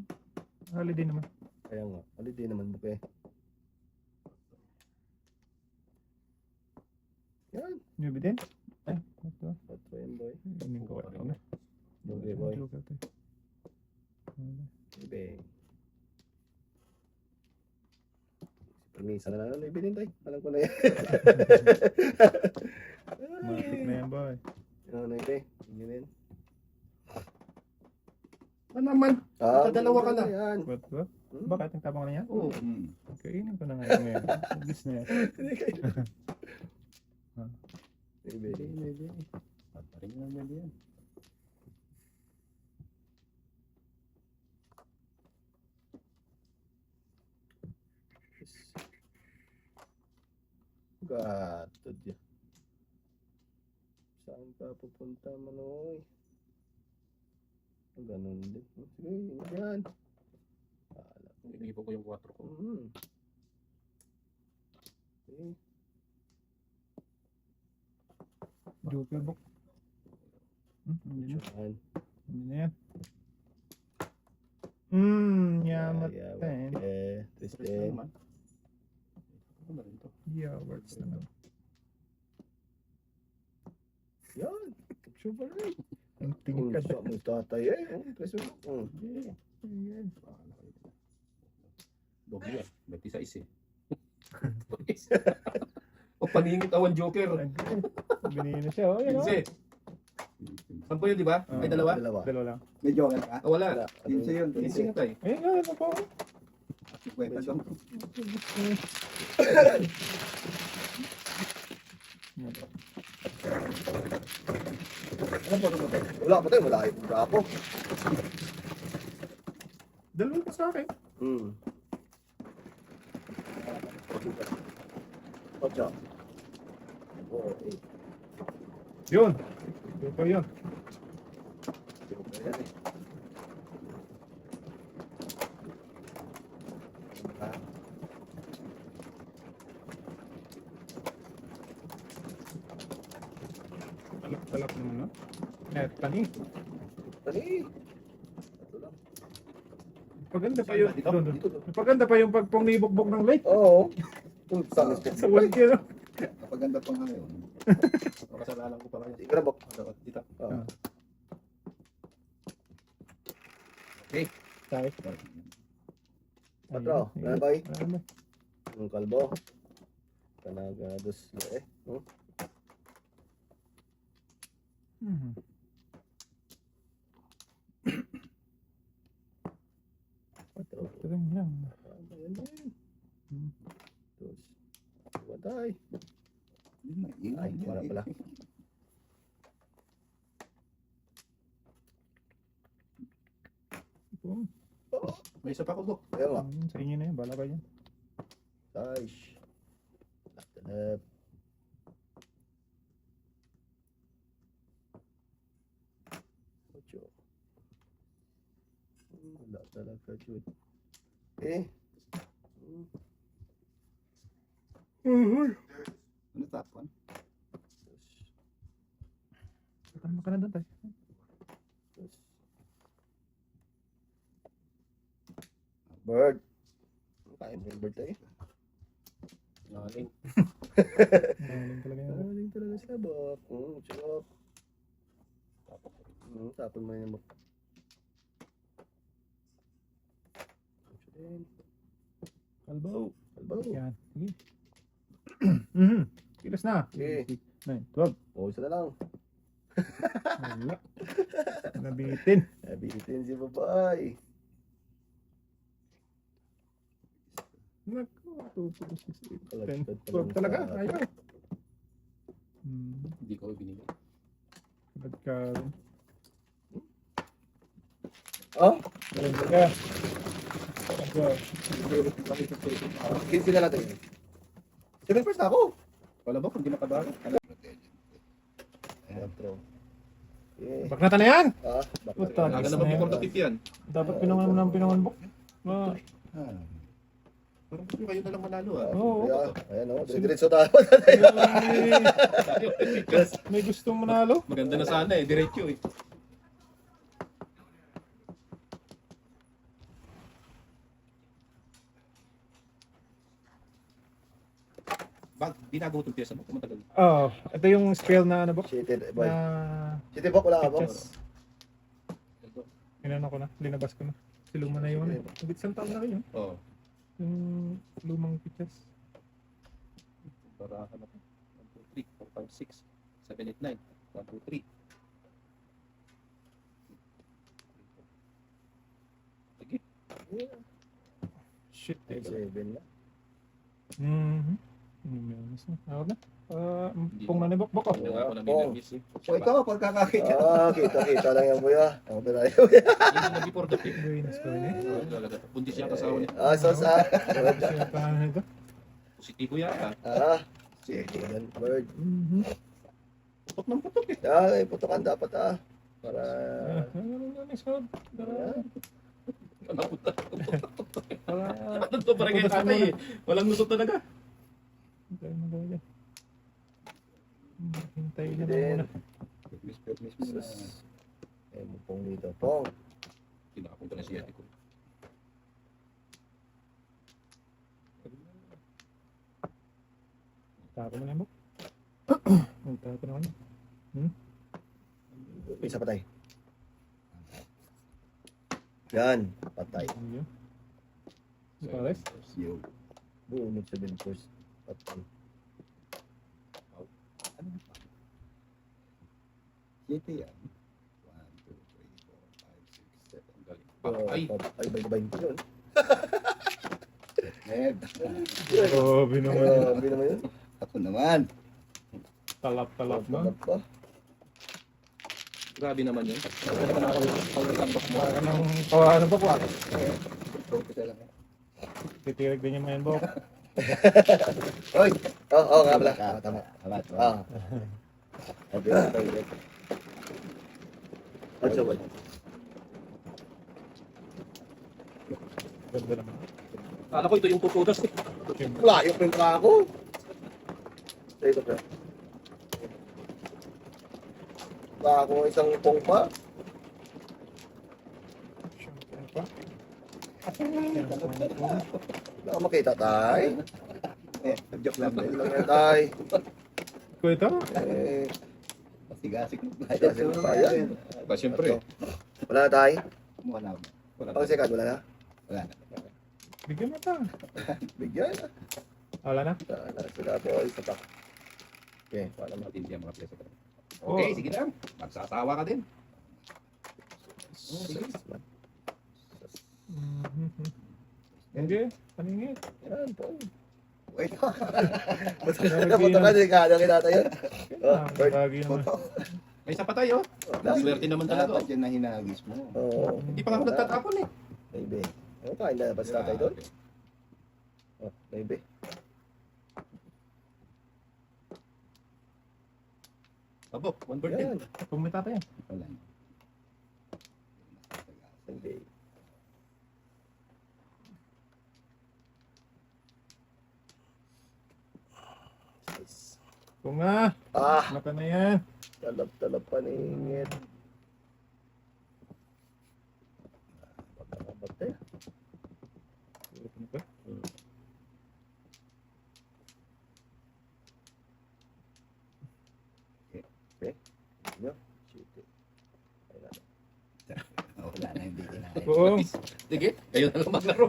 Speaker 3: Holiday naman.
Speaker 4: Kaya nga, holiday naman buk eh. Yan.
Speaker 3: Newbie din? Ay, ito.
Speaker 4: 4 yan, boy.
Speaker 3: Hindi ko ito na.
Speaker 4: Okay, boy.
Speaker 3: Joke ito.
Speaker 4: Ibe. Permisa na lang ibilin tayo. Alam ko na yan.
Speaker 3: Matik na yan, boy.
Speaker 4: Ano na ibe? Tingin.
Speaker 2: Ano naman? Dalawa ka na.
Speaker 4: Yan.
Speaker 3: What? Bakit ang tabang na yan?
Speaker 2: Oo.
Speaker 3: Kainin ko na nga yung ngayon. Alis na yan.
Speaker 4: Ibe.
Speaker 2: Patarin na naman yan.
Speaker 4: Gatod yan. Saan ka pupunta, Manoy? Ganun din. Sige, yan.
Speaker 2: Iniipo ko yung 4 ko.
Speaker 4: Okay.
Speaker 3: Joker book. Hindi na.
Speaker 4: Diyan.
Speaker 3: Hindi na yan. Yamat. Ten.
Speaker 4: Okay.
Speaker 2: First na
Speaker 4: Tristan.
Speaker 2: naman. Ano ba rin to?
Speaker 3: Yeah, works na naman.
Speaker 4: Yan. Super rin.
Speaker 3: Ang
Speaker 4: Ang
Speaker 3: tingkad.
Speaker 4: sa mo tatay eh. Tristan.
Speaker 3: Ayan.
Speaker 2: Doble yan. 26 eh. O paningit awan Joker.
Speaker 3: Binigyan na siya. Oh, yun, oh.
Speaker 2: 15. 10 yun, di ba? May dalawa?
Speaker 4: Dalawa.
Speaker 3: Dalawa lang.
Speaker 1: May joker ka?
Speaker 2: Ah, wala.
Speaker 4: Wala.
Speaker 1: 15 yun.
Speaker 2: 15 nga tayo.
Speaker 3: Ayun nga, ano po.
Speaker 1: Kwenta doon.
Speaker 4: Ano pa naman tayo? Wala pa tayo. Wala kayo. Wala po.
Speaker 3: Dalawa pa sa akin.
Speaker 4: Ocho. Okay.
Speaker 3: Yun. Joker yun.
Speaker 4: Ayan eh.
Speaker 3: Talak naman, no? Net, tani.
Speaker 4: Tani. Ito lang.
Speaker 3: Paganda pa yun.
Speaker 2: Dito?
Speaker 3: Doon, doon.
Speaker 4: Dito, dito.
Speaker 3: Paganda pa yung pagpumibok-bok ng light.
Speaker 4: Oo. Sa
Speaker 3: Sa walkie, no?
Speaker 1: Kapag ganda pang ano yun.
Speaker 2: Kasalanan ko pala yun.
Speaker 4: Ikaw na ba?
Speaker 2: Dito. Okay.
Speaker 3: Tayo.
Speaker 4: Patro.
Speaker 3: Ayun.
Speaker 4: Ano ba eh?
Speaker 3: Ano?
Speaker 4: Yung kalbo. Kanagados eh.
Speaker 3: Mhm.
Speaker 4: Patro.
Speaker 3: Ito rin lang.
Speaker 4: Ayan din. Dos. Patay.
Speaker 1: Yun na, yun na,
Speaker 4: Ay,
Speaker 1: yun na.
Speaker 4: wala pala.
Speaker 3: Ito.
Speaker 2: May isa pa ko, Dok.
Speaker 4: Ayan nga.
Speaker 3: Sa inyo na yun. Bala kayo.
Speaker 4: Aish. Left. Ocho. Wala talaga, Jude. Eh.
Speaker 1: Ano tapon?
Speaker 3: Tama ka na doon tayo.
Speaker 4: Bird. Kain mo yung bird tayo.
Speaker 2: Naling.
Speaker 3: Galing talaga yun.
Speaker 4: Galing talaga siya, bak. Chok. Tapon mo yun.
Speaker 3: Kalbaw.
Speaker 4: Kalbaw.
Speaker 3: Yan. Sige. Kilos na.
Speaker 4: Okay.
Speaker 3: 9, 12.
Speaker 4: O, isa na lang.
Speaker 3: Wala. Nabitin.
Speaker 4: Nabitin si babae.
Speaker 3: Naku. 2, 4, 6, 8, 10,
Speaker 4: Kalagkad
Speaker 3: 12 talaga.
Speaker 4: sa-
Speaker 3: Ayaw.
Speaker 2: Hindi ko binigay.
Speaker 3: Nagka...
Speaker 4: Oh?
Speaker 3: Galing ka.
Speaker 4: Kinsi na natin. 7 first na ako.
Speaker 2: Wala ba kung di makabago?
Speaker 4: Quatro. Okay.
Speaker 3: Baknata na yan!
Speaker 4: Bakit?
Speaker 3: Puta.
Speaker 2: Aga na mag-record ng tip yan.
Speaker 3: Dapat pinangan mo ng pinangan book. Ah,
Speaker 2: Parang gusto kayo na lang manalo ah.
Speaker 3: Oo.
Speaker 4: Ayan o, diretso tayo.
Speaker 3: may gustong manalo.
Speaker 2: Maganda na sana eh, diretso eh. Binago mo itong pyesa mo, kung matagal.
Speaker 3: Oh, ito yung spell na ano book?
Speaker 4: Shitted boy.
Speaker 3: Na
Speaker 4: Shitted boy, wala ka ba?
Speaker 3: pictures. Inano ko na, linabas ko na. Si luma na yun. Higit isang taon na rin yun.
Speaker 2: Oo.
Speaker 3: Yung lumang pictures.
Speaker 2: Para ka na po. 1, 2, 3, 4, 5, 6, 7, 8, 9. 1, 2, 3. Sige.
Speaker 3: Shit. Eh.
Speaker 4: 7 na.
Speaker 3: Meron na. Ako na. Pong nanibok bok
Speaker 2: Hindi
Speaker 3: oh.
Speaker 2: nga ako
Speaker 4: Bong.
Speaker 2: nami-nervous eh.
Speaker 1: O ikaw, pagkakakita.
Speaker 4: Kita lang yan buya. Ako ba tayo?
Speaker 2: Hindi na before that eh.
Speaker 3: Buenas pa rin eh.
Speaker 2: Oo, talaga. Bundis siya kasawa niya.
Speaker 4: So sa...
Speaker 3: Siya pa ano ito?
Speaker 2: Positibo yata.
Speaker 4: Sige, bird.
Speaker 2: Putok ng putok eh.
Speaker 4: Ay, putukan dapat Para...
Speaker 2: Napunta.
Speaker 3: Para...
Speaker 2: Ano to parang kay tatay eh. Walang lusot talaga.
Speaker 3: Hintay na
Speaker 4: Then,
Speaker 3: muna.
Speaker 1: Miss mo na.
Speaker 4: eh, pong dito. Pong.
Speaker 2: Kinakapunta na siya ko.
Speaker 3: Tapo mo na mo. Tapo naman.
Speaker 4: Isa patay. Yan. Patay.
Speaker 3: Ayun. Pares?
Speaker 1: Yo.
Speaker 4: Bunod sa first. Patay.
Speaker 1: Ano na pa? 7 yan. 1, 2, 3, 4, 5, 6, 7.
Speaker 2: Galing. Patay.
Speaker 4: Ay, bay-bay yun.
Speaker 1: Ned.
Speaker 3: Grabe naman.
Speaker 4: Grabe naman yun.
Speaker 1: Ako naman.
Speaker 3: Talap-talap mo.
Speaker 4: Talap pa.
Speaker 2: Grabe naman yun.
Speaker 3: Para nang kawanan pa po.
Speaker 1: Focus lang.
Speaker 3: Titirig din yung mayan, Bok.
Speaker 4: Oy! Oo, nga pala. Tama.
Speaker 1: Tama.
Speaker 4: Okay, okay. What's up?
Speaker 3: Ganda naman.
Speaker 2: Kala ko ito yung tutudas eh.
Speaker 4: Layo pa yung ako. Sa ito pa. Wala ako isang pong pa.
Speaker 3: Siyempre pa.
Speaker 4: Wala ka makita, tay.
Speaker 1: Joke lang.
Speaker 4: Wala ka na, tay.
Speaker 3: Ko ito?
Speaker 4: Eh,
Speaker 1: Sigasig.
Speaker 4: kasi pa yan.
Speaker 2: Ba, siyempre.
Speaker 4: Wala na, tay.
Speaker 1: Wala na.
Speaker 2: Wala
Speaker 4: Pang second, wala na.
Speaker 1: Wala na.
Speaker 3: Bigyan mo pa.
Speaker 4: Bigyan na.
Speaker 3: Wala na?
Speaker 4: Wala na sila po. Isa pa. Okay, wala na.
Speaker 2: Matindi ang mga piyesa. Okay, sige lang. Magsasawa ka din.
Speaker 3: Hindi. Paningit.
Speaker 4: Yan po.
Speaker 1: Wait.
Speaker 4: Punta ka din ka. Ano kinata yun? Oh, Bert.
Speaker 3: Lagi naman.
Speaker 2: May isa pa tayo. Swerte naman talaga.
Speaker 1: Dapat yan na hinagis mo.
Speaker 4: Oo.
Speaker 2: Hindi pa nga ako nagtatapon eh.
Speaker 4: Maybe. Ano kain na ba sa tatay doon? Oh, maybe.
Speaker 2: Abo, 1 bird din.
Speaker 4: Yan.
Speaker 3: Pumita tayo.
Speaker 1: Wala na.
Speaker 4: Maybe.
Speaker 3: Kung nga. Mata na yan.
Speaker 4: Talap-talap paningit. Pagkakabatay. Nyo? Shit.
Speaker 1: Wala na, hindi kinaya.
Speaker 3: Oo.
Speaker 2: Sige, kayo na lang maglaro.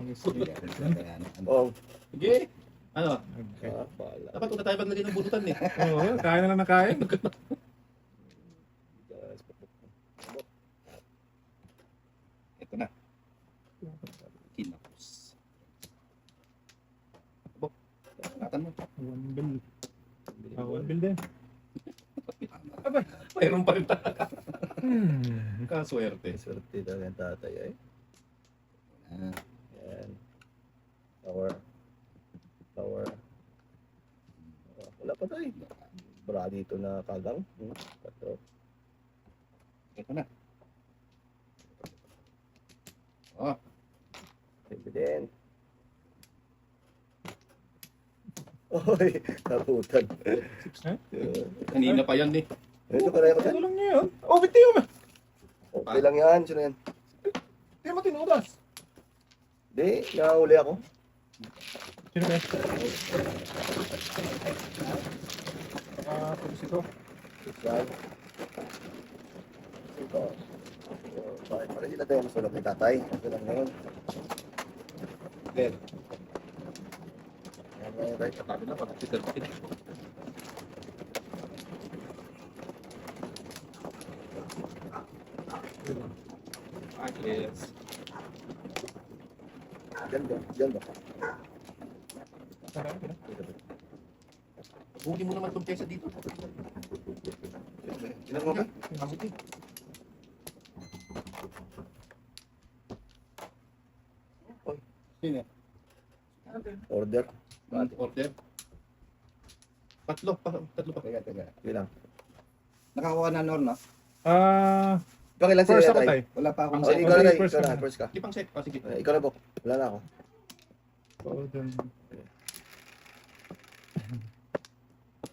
Speaker 4: Oh.
Speaker 2: Sige. Ano?
Speaker 3: Okay.
Speaker 4: Pala.
Speaker 2: Dapat una tayo maglagay ng bunutan eh.
Speaker 3: Oo, kain na lang na kain.
Speaker 2: Ito na. Kinapos. Abo, nakatan mo.
Speaker 3: One bill. One bill din.
Speaker 2: Mayroon pa rin talaga. Kaswerte.
Speaker 4: Swerte daw yung tatay ay.
Speaker 1: Ah,
Speaker 4: Yan. Tower. Tower. Wala pa tayo. Bra dito na kagang. Patro.
Speaker 2: Ito na. Oh,
Speaker 4: Evident. Oy, naputan.
Speaker 2: kanina pa yan eh.
Speaker 4: Ito ka na yun.
Speaker 3: Ano lang niya yun? Oh, bitiyo mo.
Speaker 4: Okay lang yan. Sino yan?
Speaker 3: Hindi mo tinudas.
Speaker 4: Di, nahuli ako.
Speaker 3: Sino ba? Tapos ito.
Speaker 4: Yan. Ito. Bakit pala sila tayo masulog ni tatay? Ito lang ngayon.
Speaker 2: Then,
Speaker 4: Yan ngayon tayo.
Speaker 2: katabi na pag si Sir. Yes.
Speaker 4: Diyan ba? Diyan ba?
Speaker 2: Huli mo naman itong pyesa dito.
Speaker 4: Ilan mo ba?
Speaker 2: Kamuti.
Speaker 1: sino?
Speaker 4: Order.
Speaker 2: Order. Tatlo pa.
Speaker 1: Teka.
Speaker 4: Ilang.
Speaker 1: Nakakuha na Nor, no?
Speaker 4: Pakilan
Speaker 3: First
Speaker 4: sila
Speaker 3: ako
Speaker 4: tayo.
Speaker 3: tayo.
Speaker 1: Wala pa akong
Speaker 2: Ang
Speaker 4: Oh,
Speaker 2: second.
Speaker 4: ikaw na tayo.
Speaker 3: First
Speaker 4: Ikaw
Speaker 3: ka
Speaker 4: na.
Speaker 3: na.
Speaker 4: First ka.
Speaker 2: Di pang set. Oh, sige.
Speaker 4: Ikaw na po. Wala na ako.
Speaker 3: Oo, dun.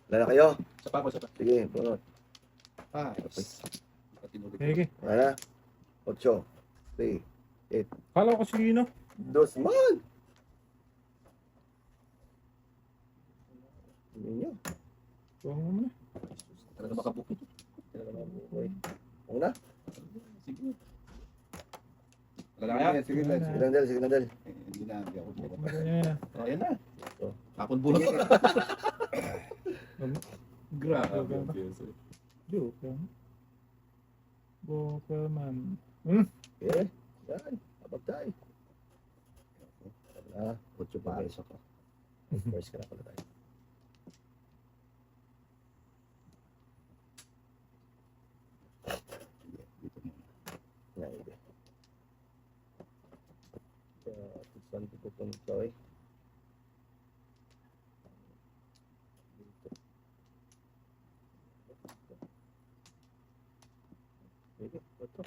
Speaker 4: Wala na kayo.
Speaker 2: Sa pa ako, sa pa.
Speaker 4: Sige, punot.
Speaker 2: Ah, Tinuloy ko.
Speaker 3: Sige.
Speaker 4: Wala na. 8. 3.
Speaker 3: Kala ko sino.
Speaker 4: 2 man. Ninyo.
Speaker 3: Oo mo na.
Speaker 2: Talaga makabook.
Speaker 4: Una.
Speaker 2: Sige. Wala kaya?
Speaker 1: Sige, sige.
Speaker 4: Sige lang, Del. Sige lang, Del.
Speaker 1: Hindi na, hindi ako bukas.
Speaker 3: Ayan.
Speaker 2: Oh, ayan na.
Speaker 4: Oh.
Speaker 2: Tapon buhat.
Speaker 1: Sige.
Speaker 2: Grabe.
Speaker 3: Joke lang. Bokaman.
Speaker 4: Okay. Yan. Abag tayo. Wala. 8 pares ako. First ka na pala tayo.
Speaker 1: Dito mo.
Speaker 4: Yan, hindi. Saan ko pupunta eh? Dito. Sige, ito.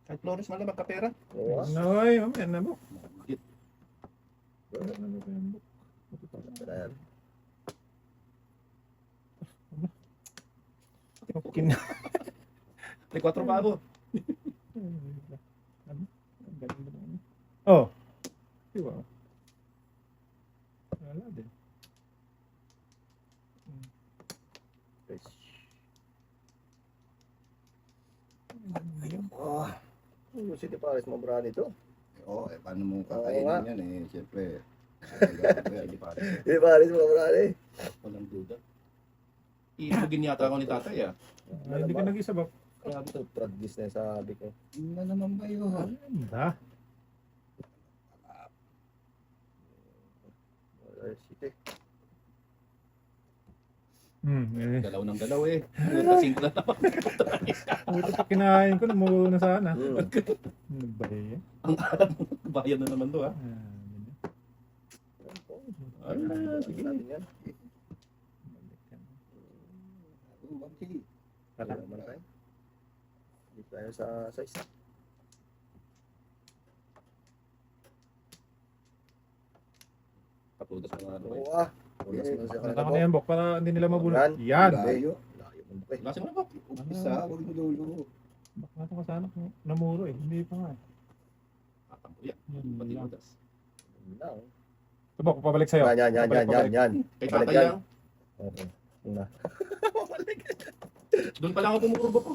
Speaker 2: Kahit Flores man lang magkapera.
Speaker 4: Oo, ah.
Speaker 3: Noy, mamaya na mo.
Speaker 2: Git.
Speaker 3: Ano ba yan?
Speaker 4: Tara yan.
Speaker 3: Okay na.
Speaker 2: May 4 pa ako.
Speaker 3: Ano? Ang galing ba naman? Oh. Diba? Wala din.
Speaker 4: Guys. Oh, yung City Paris, mabra nito.
Speaker 1: Oo, paano mo
Speaker 4: nga.
Speaker 1: kakainin yan eh? Siyempre.
Speaker 2: Hindi pa rin.
Speaker 4: City Paris, mabra eh.
Speaker 2: Walang duda. Iibugin yata ako ni tatay ah.
Speaker 3: Ay, hindi ka nag-isa ba?
Speaker 4: Grabe ito, practice na yung sabi ko.
Speaker 1: Ano naman ba yun?
Speaker 3: Ganda.
Speaker 4: City.
Speaker 3: Galaw
Speaker 2: ng galaw eh. Kasing lang naman.
Speaker 3: Buti pa kinain ko, namulo na sana.
Speaker 4: Hmm.
Speaker 3: Ano ba yan?
Speaker 2: Ang alam mo, bayan na naman to ah.
Speaker 4: Ah, sige natin yan.
Speaker 1: Okay.
Speaker 3: Tara.
Speaker 4: Wala naman tayo. Hindi tayo sa size.
Speaker 2: Kapudas na nga ano eh.
Speaker 4: Oo ah. Ulas mo siya
Speaker 3: Tata ko
Speaker 4: kanina
Speaker 3: na yan, Bok, para hindi nila mabulot.
Speaker 4: Yan.
Speaker 3: Yan!
Speaker 1: Layo.
Speaker 4: Layo mo ba eh.
Speaker 2: Lasin mo na ba?
Speaker 1: Umpisa, huwag mo dulo.
Speaker 3: Baka ito ka sana kung namuro eh. Hindi pa nga eh.
Speaker 2: Tatampo yan.
Speaker 3: Yan
Speaker 2: Pati
Speaker 3: lang.
Speaker 2: budas.
Speaker 4: Yun lang.
Speaker 3: Ito, Bok, pabalik sa'yo.
Speaker 4: Yan.
Speaker 2: Kay
Speaker 4: Balik
Speaker 2: tatay
Speaker 4: yan.
Speaker 2: lang.
Speaker 4: Okay. Una.
Speaker 2: Doon pa lang ako pumuro ko.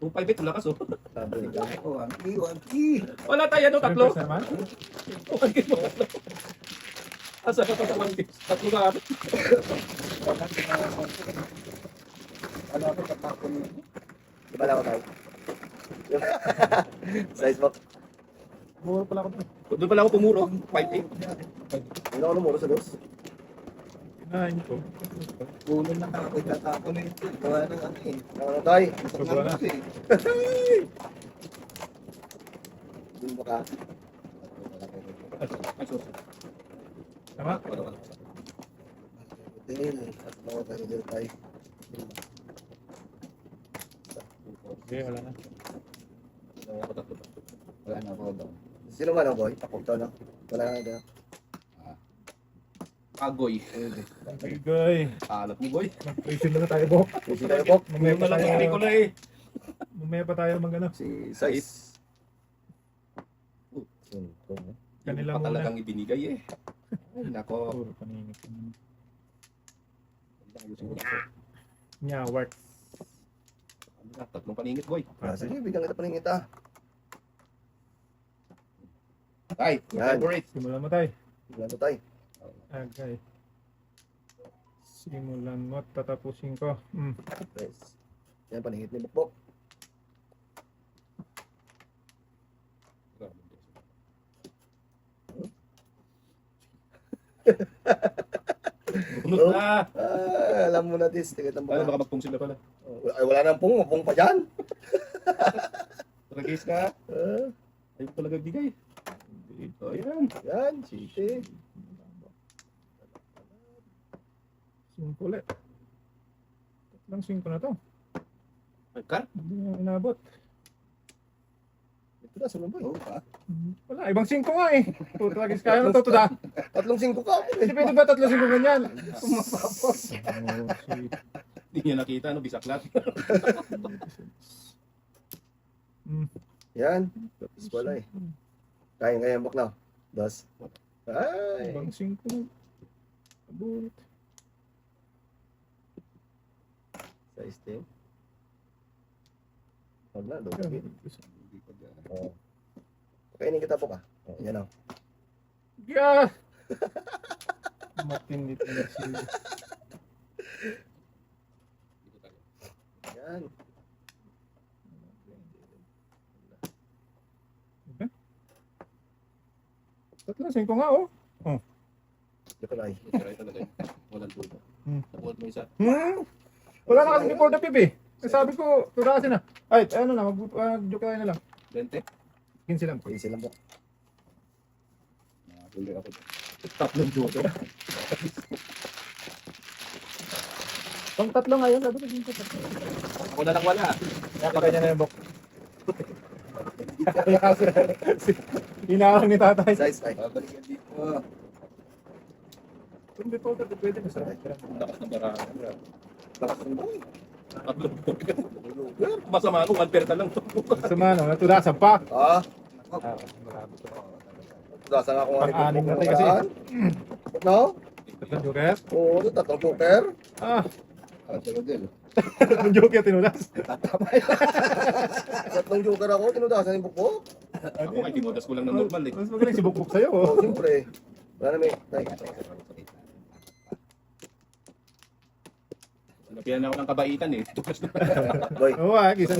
Speaker 2: 258 lakas oh.
Speaker 4: Sabi ko.
Speaker 1: Oh, angki.
Speaker 2: Wala tayo ano, tatlo.
Speaker 3: Siyempre naman.
Speaker 2: Asa ka pa sa 1 piece? Tatlo ka.
Speaker 1: Ano ako tatapon yun?
Speaker 4: Di ba lang ako tayo? Size mo.
Speaker 3: Muro pala ako doon.
Speaker 2: Doon pa lang ako pumuro. 58.
Speaker 4: Hindi ako lumuro sa dos.
Speaker 3: Kinain ko.
Speaker 1: Puno na ako tatapon na yun. Gawa na ano eh.
Speaker 4: Ano tayo?
Speaker 3: Sobra na.
Speaker 4: Dun ba ka?
Speaker 2: Ay, sus.
Speaker 3: Tama?
Speaker 4: Tingin. At mga tayo dito tayo.
Speaker 3: Okay, wala na.
Speaker 1: Wala na ako doon.
Speaker 4: Sino man ang boy? Ako to na. Wala na ito.
Speaker 2: Agoy.
Speaker 3: Bigay.
Speaker 2: Alat mo, boy.
Speaker 3: Mag-pressure na tayo, Bok.
Speaker 4: Kasi tayo po.
Speaker 3: Mamaya
Speaker 2: Yung
Speaker 3: pa
Speaker 2: na lang
Speaker 3: tayo.
Speaker 2: yung ko na eh.
Speaker 3: Mamaya pa tayo mag-ano.
Speaker 4: Si size.
Speaker 3: Kanila
Speaker 2: Pa
Speaker 3: muna.
Speaker 2: talagang ibinigay eh. Ay, nako.
Speaker 3: Puro paningit. Nya, work.
Speaker 2: Tatlong paningit, boy.
Speaker 4: Sige, bigyan kita paningit ah.
Speaker 2: Ay,
Speaker 4: Yan.
Speaker 2: favorite.
Speaker 3: Simulan mo tayo.
Speaker 4: Bigyan to tayo.
Speaker 3: Okay. Simulan mo at tatapusin ko.
Speaker 4: Nice. Yan paningit ni Bukbok.
Speaker 2: Bunot na.
Speaker 4: Alam mo na this. Tingit ang
Speaker 2: Ay,
Speaker 4: baka.
Speaker 2: baka magpung sila pala.
Speaker 4: Ay, wala nang pung. Pung pa dyan.
Speaker 2: Tragis ka. Ayaw talaga bigay. Oh, yan.
Speaker 4: Yan. City.
Speaker 3: 5 ulit. Tatlong 5 na to.
Speaker 2: Nagkar?
Speaker 3: Hindi na inabot.
Speaker 4: Ito na, sunod boy.
Speaker 1: Oo pa.
Speaker 3: Wala, ibang 5 nga eh. Puta, lagis kaya na to, tuda.
Speaker 4: Tatlong 5 ka.
Speaker 3: Hindi pwede ba 3 5 ganyan?
Speaker 4: Mapapos.
Speaker 3: Oh, shit.
Speaker 2: Hindi niya nakita, no? Bisaklat.
Speaker 4: Yan. Wala eh. Kaya bok na. Dos. Ay.
Speaker 3: Ibang 5 na. Abot.
Speaker 4: Size 10. Huwag na, doon.
Speaker 1: Hindi pa dyan.
Speaker 4: Oo. Kainin kita po ka. Oh, yan o.
Speaker 3: Yeah! Matindi to na siya.
Speaker 4: Yan.
Speaker 3: Tatlong 5 nga oh.
Speaker 4: Ito na ay.
Speaker 2: Try talaga yun. Walang tulo. Nakuha mo isa.
Speaker 3: Wala na kasi before the pip eh. Sabi ko, turasin na. Ay, ano na, mag-joke tayo na lang.
Speaker 2: 20.
Speaker 3: 15 lang.
Speaker 4: Easy lang po.
Speaker 1: Nakatuloy ako.
Speaker 2: Tatlong joker.
Speaker 3: Pang tatlo ngayon, sabi ko din ko tatlo.
Speaker 2: Ako na lang wala.
Speaker 3: Kaya pa kanya na yung bok. Hinarang ni tatay.
Speaker 4: Size 5.
Speaker 1: Babalikan dito.
Speaker 3: Kung before the pip, pwede na sa
Speaker 2: Lakas ng baraka.
Speaker 4: Lakas ng boy.
Speaker 2: Tatlong joker. Masama ako, 1 pair ka lang.
Speaker 3: Sumano, natulasan pa.
Speaker 4: Ah.
Speaker 3: Ah, marami to.
Speaker 4: Tudasan ako nga.
Speaker 3: Pang-anim na tayo kasi.
Speaker 4: No?
Speaker 3: Tatlong joker?
Speaker 4: Oo, tatlong joker.
Speaker 3: Ah,
Speaker 1: Tatlo din.
Speaker 3: tatlong joker tinulas.
Speaker 1: Tatama yan.
Speaker 4: Tatlong joker ako. Tinudasan yung bukbok.
Speaker 2: Ako nga, tinudas ko lang ng normal eh.
Speaker 3: Mas magaling si Bukbuk sa'yo.
Speaker 4: Oo,
Speaker 3: Oh.
Speaker 4: siyempre. Wala na may. Tay.
Speaker 2: Napiyan ako ng kabaitan eh.
Speaker 4: Boy.
Speaker 3: Oo ah, kisa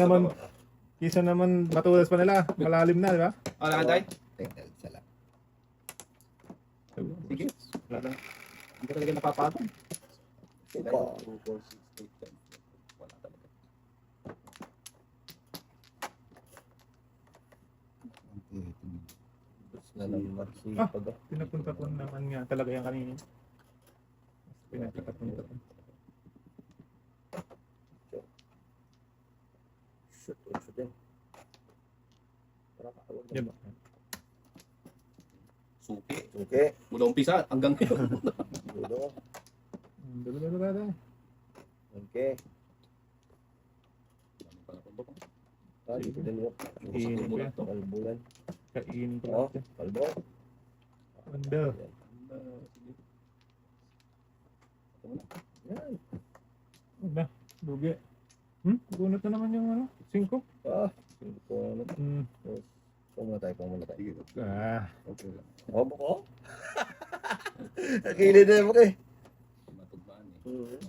Speaker 3: naman matulas pa nila. Malalim na, di ba?
Speaker 2: Ah, nakatay?
Speaker 1: Tingnan, isa lang.
Speaker 2: Sige. Wala lang. Hindi ka talaga napapagod.
Speaker 4: Suka.
Speaker 2: 2, 4, 6, 8, 10. Wala talaga.
Speaker 4: Na naman.
Speaker 3: Ah.
Speaker 4: Sipag ah.
Speaker 3: Pinapunta ko naman nga talaga yan kanina. Pinakapunta ko.
Speaker 4: Shoot, shoot din. Para kakawag
Speaker 3: Yan
Speaker 4: na.
Speaker 3: ba?
Speaker 2: Suki.
Speaker 4: Okay.
Speaker 2: Mula umpisa hanggang ngayon.
Speaker 4: Dulo.
Speaker 3: Dalo-dalo tayo.
Speaker 4: Okay. Ah, dito din mo.
Speaker 3: Kainin ko yan.
Speaker 4: Kalbulan.
Speaker 3: Kainin ko
Speaker 4: Oh,
Speaker 3: lang.
Speaker 4: kalbo.
Speaker 3: Ganda.
Speaker 4: Yan.
Speaker 3: Ganda. Lugi. Bunot na naman yung ano? 5?
Speaker 4: Ah, sino ano?
Speaker 3: Hmm.
Speaker 4: Pumula tayo.
Speaker 1: Sige.
Speaker 3: Ah.
Speaker 1: Okay lang.
Speaker 4: Oh, buko. Nakilid na mo eh.
Speaker 2: Matugmaan eh.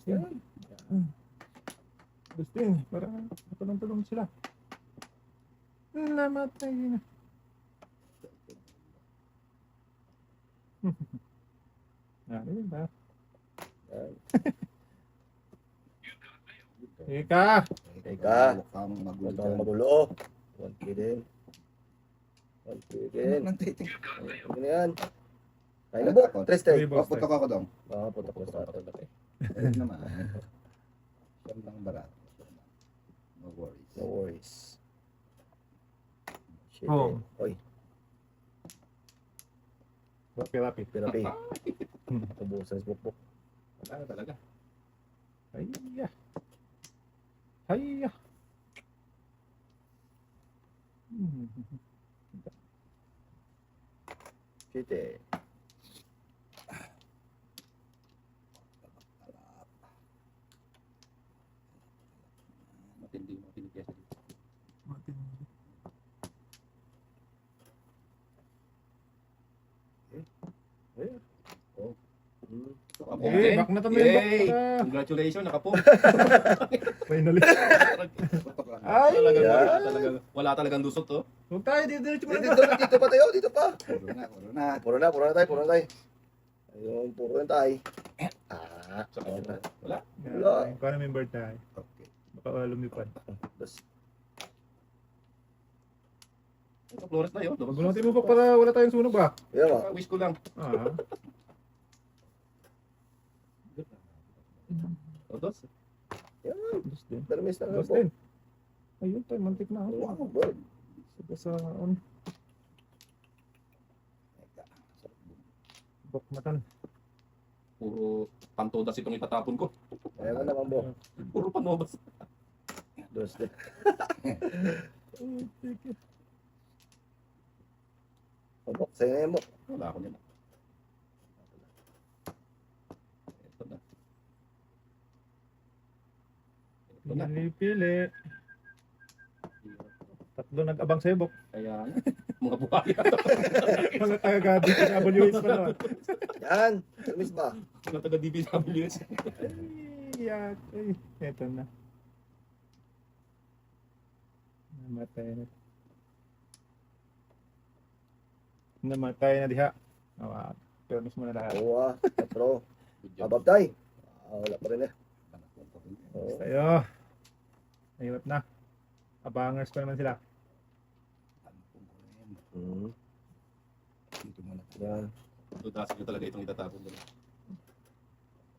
Speaker 3: Yan. Gustin, para matulong-tulong sila. Namatay na. Ano ba? Ika!
Speaker 4: Teka.
Speaker 1: Mukhang
Speaker 4: Huwag
Speaker 1: magulo.
Speaker 4: kang magulo. 1K din. 1K din.
Speaker 1: Nang titig.
Speaker 4: Ano na yan? Kaya na po. 3 stay.
Speaker 3: Boss,
Speaker 1: Punta ko ako dong.
Speaker 4: Ah, punta ko sa atin.
Speaker 1: Ayun naman. Siyam lang barat. No worries.
Speaker 4: No worries. Shit
Speaker 3: Oh.
Speaker 4: eh. Oy,
Speaker 3: Rapi-rapi.
Speaker 4: pirapi. Tubusan sa bukbok.
Speaker 2: Wala talaga.
Speaker 3: Hayya. Hayya.
Speaker 4: Shit eh.
Speaker 2: Matindi yan.
Speaker 3: Eh, back na tayo
Speaker 2: Yay!
Speaker 3: back.
Speaker 2: Congratulations, nakapo.
Speaker 3: Finally.
Speaker 2: Ay,
Speaker 4: yan.
Speaker 2: wala talagang lusot to.
Speaker 3: Huwag tayo, diretso mo na.
Speaker 4: Dito pa tayo, dito pa.
Speaker 1: Puro na.
Speaker 4: Puro na tayo. Ayun, puro na tayo. Ah, ayun na.
Speaker 2: Wala.
Speaker 4: Wala.
Speaker 3: Kung ano member tayo.
Speaker 1: Okay.
Speaker 3: Baka lumipad.
Speaker 4: Tapos,
Speaker 2: Ito, Flores na yun.
Speaker 3: Magunutin mo pa para wala tayong sunog ba?
Speaker 4: Yan ba?
Speaker 2: Wish ko lang.
Speaker 3: Ah.
Speaker 2: Dos.
Speaker 3: Dos din.
Speaker 4: Permis na
Speaker 3: Dos
Speaker 4: po.
Speaker 3: din. Ayun tayo, mantik na.
Speaker 4: Wow, bird.
Speaker 3: Sa on. Bokmatan.
Speaker 2: Puro pantodas itong itatapon ko.
Speaker 4: Ayaw mo naman po.
Speaker 2: Puro panobas.
Speaker 4: Dos din. Pabok, sa'yo na yan mo.
Speaker 2: Wala ako nila. Ito na. Ito na.
Speaker 3: Pili-pili. Tatlo nag-abang sa'yo, Bok.
Speaker 2: Kaya mga buhaya.
Speaker 3: Mga taga-gabi sa WH pa naman.
Speaker 4: Yan. Permis ba?
Speaker 2: Mga taga-DPWS.
Speaker 3: Ay, yak. Ay, eto na. Namatay na. Namatay na diha. Awa, permis mo na lahat.
Speaker 4: Oo, 4.
Speaker 2: Good job.
Speaker 4: Ababtay. Wala pa rin eh. Oo.
Speaker 3: Tayo. Mahirap na. Abangers pa naman sila.
Speaker 4: Hmm.
Speaker 1: Dito muna.
Speaker 4: Yan.
Speaker 2: Tudasin ko talaga itong itatapon ko.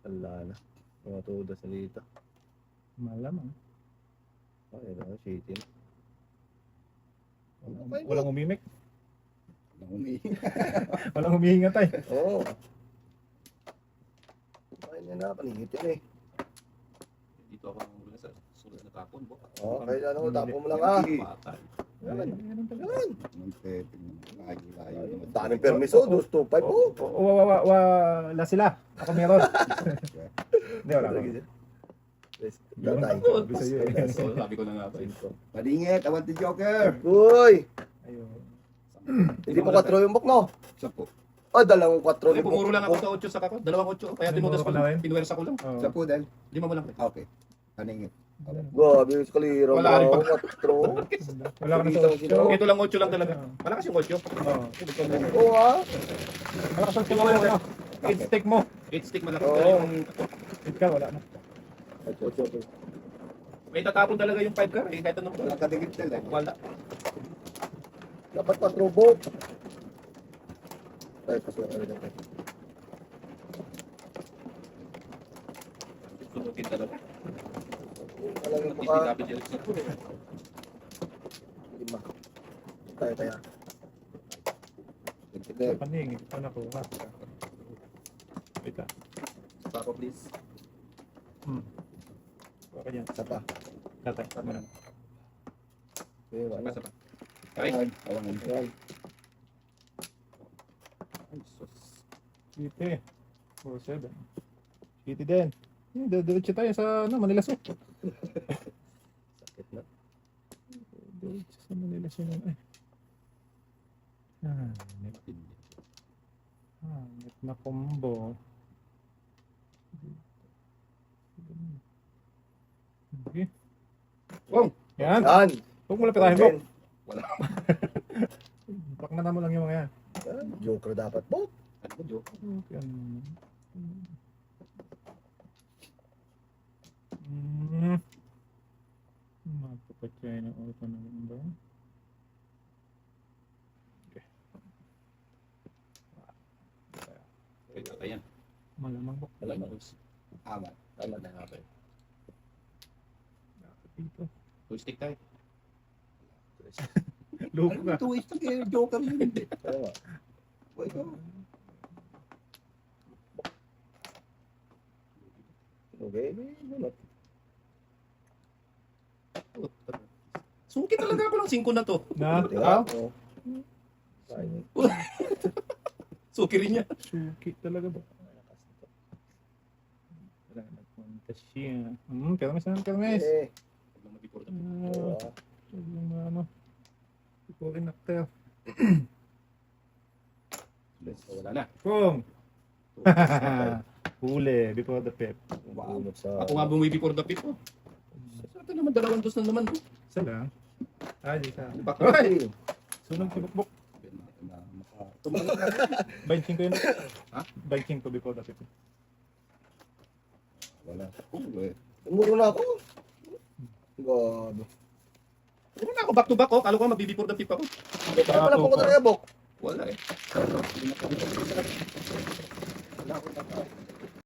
Speaker 4: Wala na. Mga tuda sa dito.
Speaker 3: Malamang.
Speaker 4: Ay, ano, shitty na.
Speaker 3: Walang umimik.
Speaker 1: Nang umihinga.
Speaker 3: Walang humihinga tayo.
Speaker 4: Oo. Ay, na, panigit yan eh.
Speaker 2: Dito ako ang mula sa sulat na tapon.
Speaker 4: Oo, kahit ano, tapo mo lang ah.
Speaker 2: Patay.
Speaker 4: Yan.
Speaker 3: Ganun talaga.
Speaker 4: Yan.
Speaker 1: Ang setting naman. Layo-layo naman.
Speaker 4: Daming permis oh, 225 oh.
Speaker 3: Wala sila. Ako meron. Hindi, wala ako.
Speaker 4: Tatay.
Speaker 3: Sabi sa'yo eh.
Speaker 2: So, sabi ko na nga ba.
Speaker 1: Padingit, awan ti Joker.
Speaker 4: Uy!
Speaker 3: Ayun.
Speaker 4: Hindi po 4 yung book no?
Speaker 1: Sapo.
Speaker 4: Oh, 2 4
Speaker 2: Okay, pumuro lang ako sa 8 sa kako. 2 8. Kaya tinudas ko lang. Pinuwersa ko lang.
Speaker 3: Oh.
Speaker 1: Sapo dahil.
Speaker 2: 5 mo lang.
Speaker 1: Okay. Padingit.
Speaker 4: Grabe yung kaliro mo.
Speaker 2: Wala rin pa.
Speaker 4: 4.
Speaker 3: Wala ka na sa otso.
Speaker 2: Ito lang 8 lang talaga. Malakas yung 8.
Speaker 3: Oo.
Speaker 4: Oo ah.
Speaker 3: Malakas ang tingin mo. Ano? Hit stick mo.
Speaker 2: 8 stick malakas
Speaker 4: Oo.
Speaker 2: talaga yung
Speaker 3: Hit ka, wala na.
Speaker 2: may tatapon talaga yung 5 car eh. Kahit anong
Speaker 1: Wala kadingit sila.
Speaker 2: wala.
Speaker 4: Dapat 4 book. Ay, pasok na rin.
Speaker 2: Sunutin talaga.
Speaker 4: Alam yung mukha.
Speaker 2: DPWS.
Speaker 4: 5. Tayo.
Speaker 1: Consider.
Speaker 3: Paning, ito na ko. Wait lang.
Speaker 2: Pako please.
Speaker 3: Baka dyan.
Speaker 4: Isa pa.
Speaker 3: Tatay. Tama na.
Speaker 4: Okay, wala.
Speaker 2: Pasa pa. Ay,
Speaker 1: Awan.
Speaker 4: Yan.
Speaker 2: ay sus.
Speaker 3: City. 4-7. City din. Diretso tayo sa Manila Zoo.
Speaker 4: Sakit na.
Speaker 3: Diretso sa Manila Zoo. Ay. Net na combo. Okay.
Speaker 2: Wow!
Speaker 3: Yan.
Speaker 4: Yan.
Speaker 3: Huwag mo lapitahin mo.
Speaker 2: Wala.
Speaker 3: Bakna mo lang yung mga yan.
Speaker 4: Yan. Joker dapat po.
Speaker 2: Ano ba, joke?
Speaker 3: Yan. Mapapatay na auto na lang ba?
Speaker 2: Wait, tatay yan.
Speaker 3: Malamang ba?
Speaker 4: Alam mo.
Speaker 1: Awan.
Speaker 4: Tama na nga ba?
Speaker 3: Dito.
Speaker 2: 2 stick tayo.
Speaker 3: Loko ka.
Speaker 1: Ito is Joker yun.
Speaker 4: Kaya nga.
Speaker 1: Wait ko.
Speaker 4: Okay. Bunot.
Speaker 2: Suki talaga ako ng 5 na to.
Speaker 3: Na?
Speaker 4: Tingnan. Oo. Sayang.
Speaker 2: Suki rin niya.
Speaker 3: Suki talaga ba? Wala nagpunta siya. Kermes na, kermes.
Speaker 4: Eh.
Speaker 2: Huwag lang mag-record.
Speaker 4: Oo.
Speaker 3: Huwag lang ano. Before and after.
Speaker 2: Wala na.
Speaker 3: Kung! Huli, before the pep.
Speaker 4: Bunot sa...
Speaker 2: Ako nga bumi before the pit ko. Ito naman, 2 dos na naman.
Speaker 3: Isa lang. Ay, isa.
Speaker 2: Baka.
Speaker 4: Ay.
Speaker 3: Sunog si Bukbuk.
Speaker 1: Tumalak na.
Speaker 3: 25 yun.
Speaker 2: Ha?
Speaker 3: 25 before the pep.
Speaker 1: Wala. Oh, eh.
Speaker 4: Tumuro na ako. Grabe.
Speaker 2: Puro na ako back to back, oh. Kala ko magbi before the tip ako.
Speaker 4: Kaya pala po ko talaga, Bok.
Speaker 2: Wala eh.
Speaker 1: Wala ko na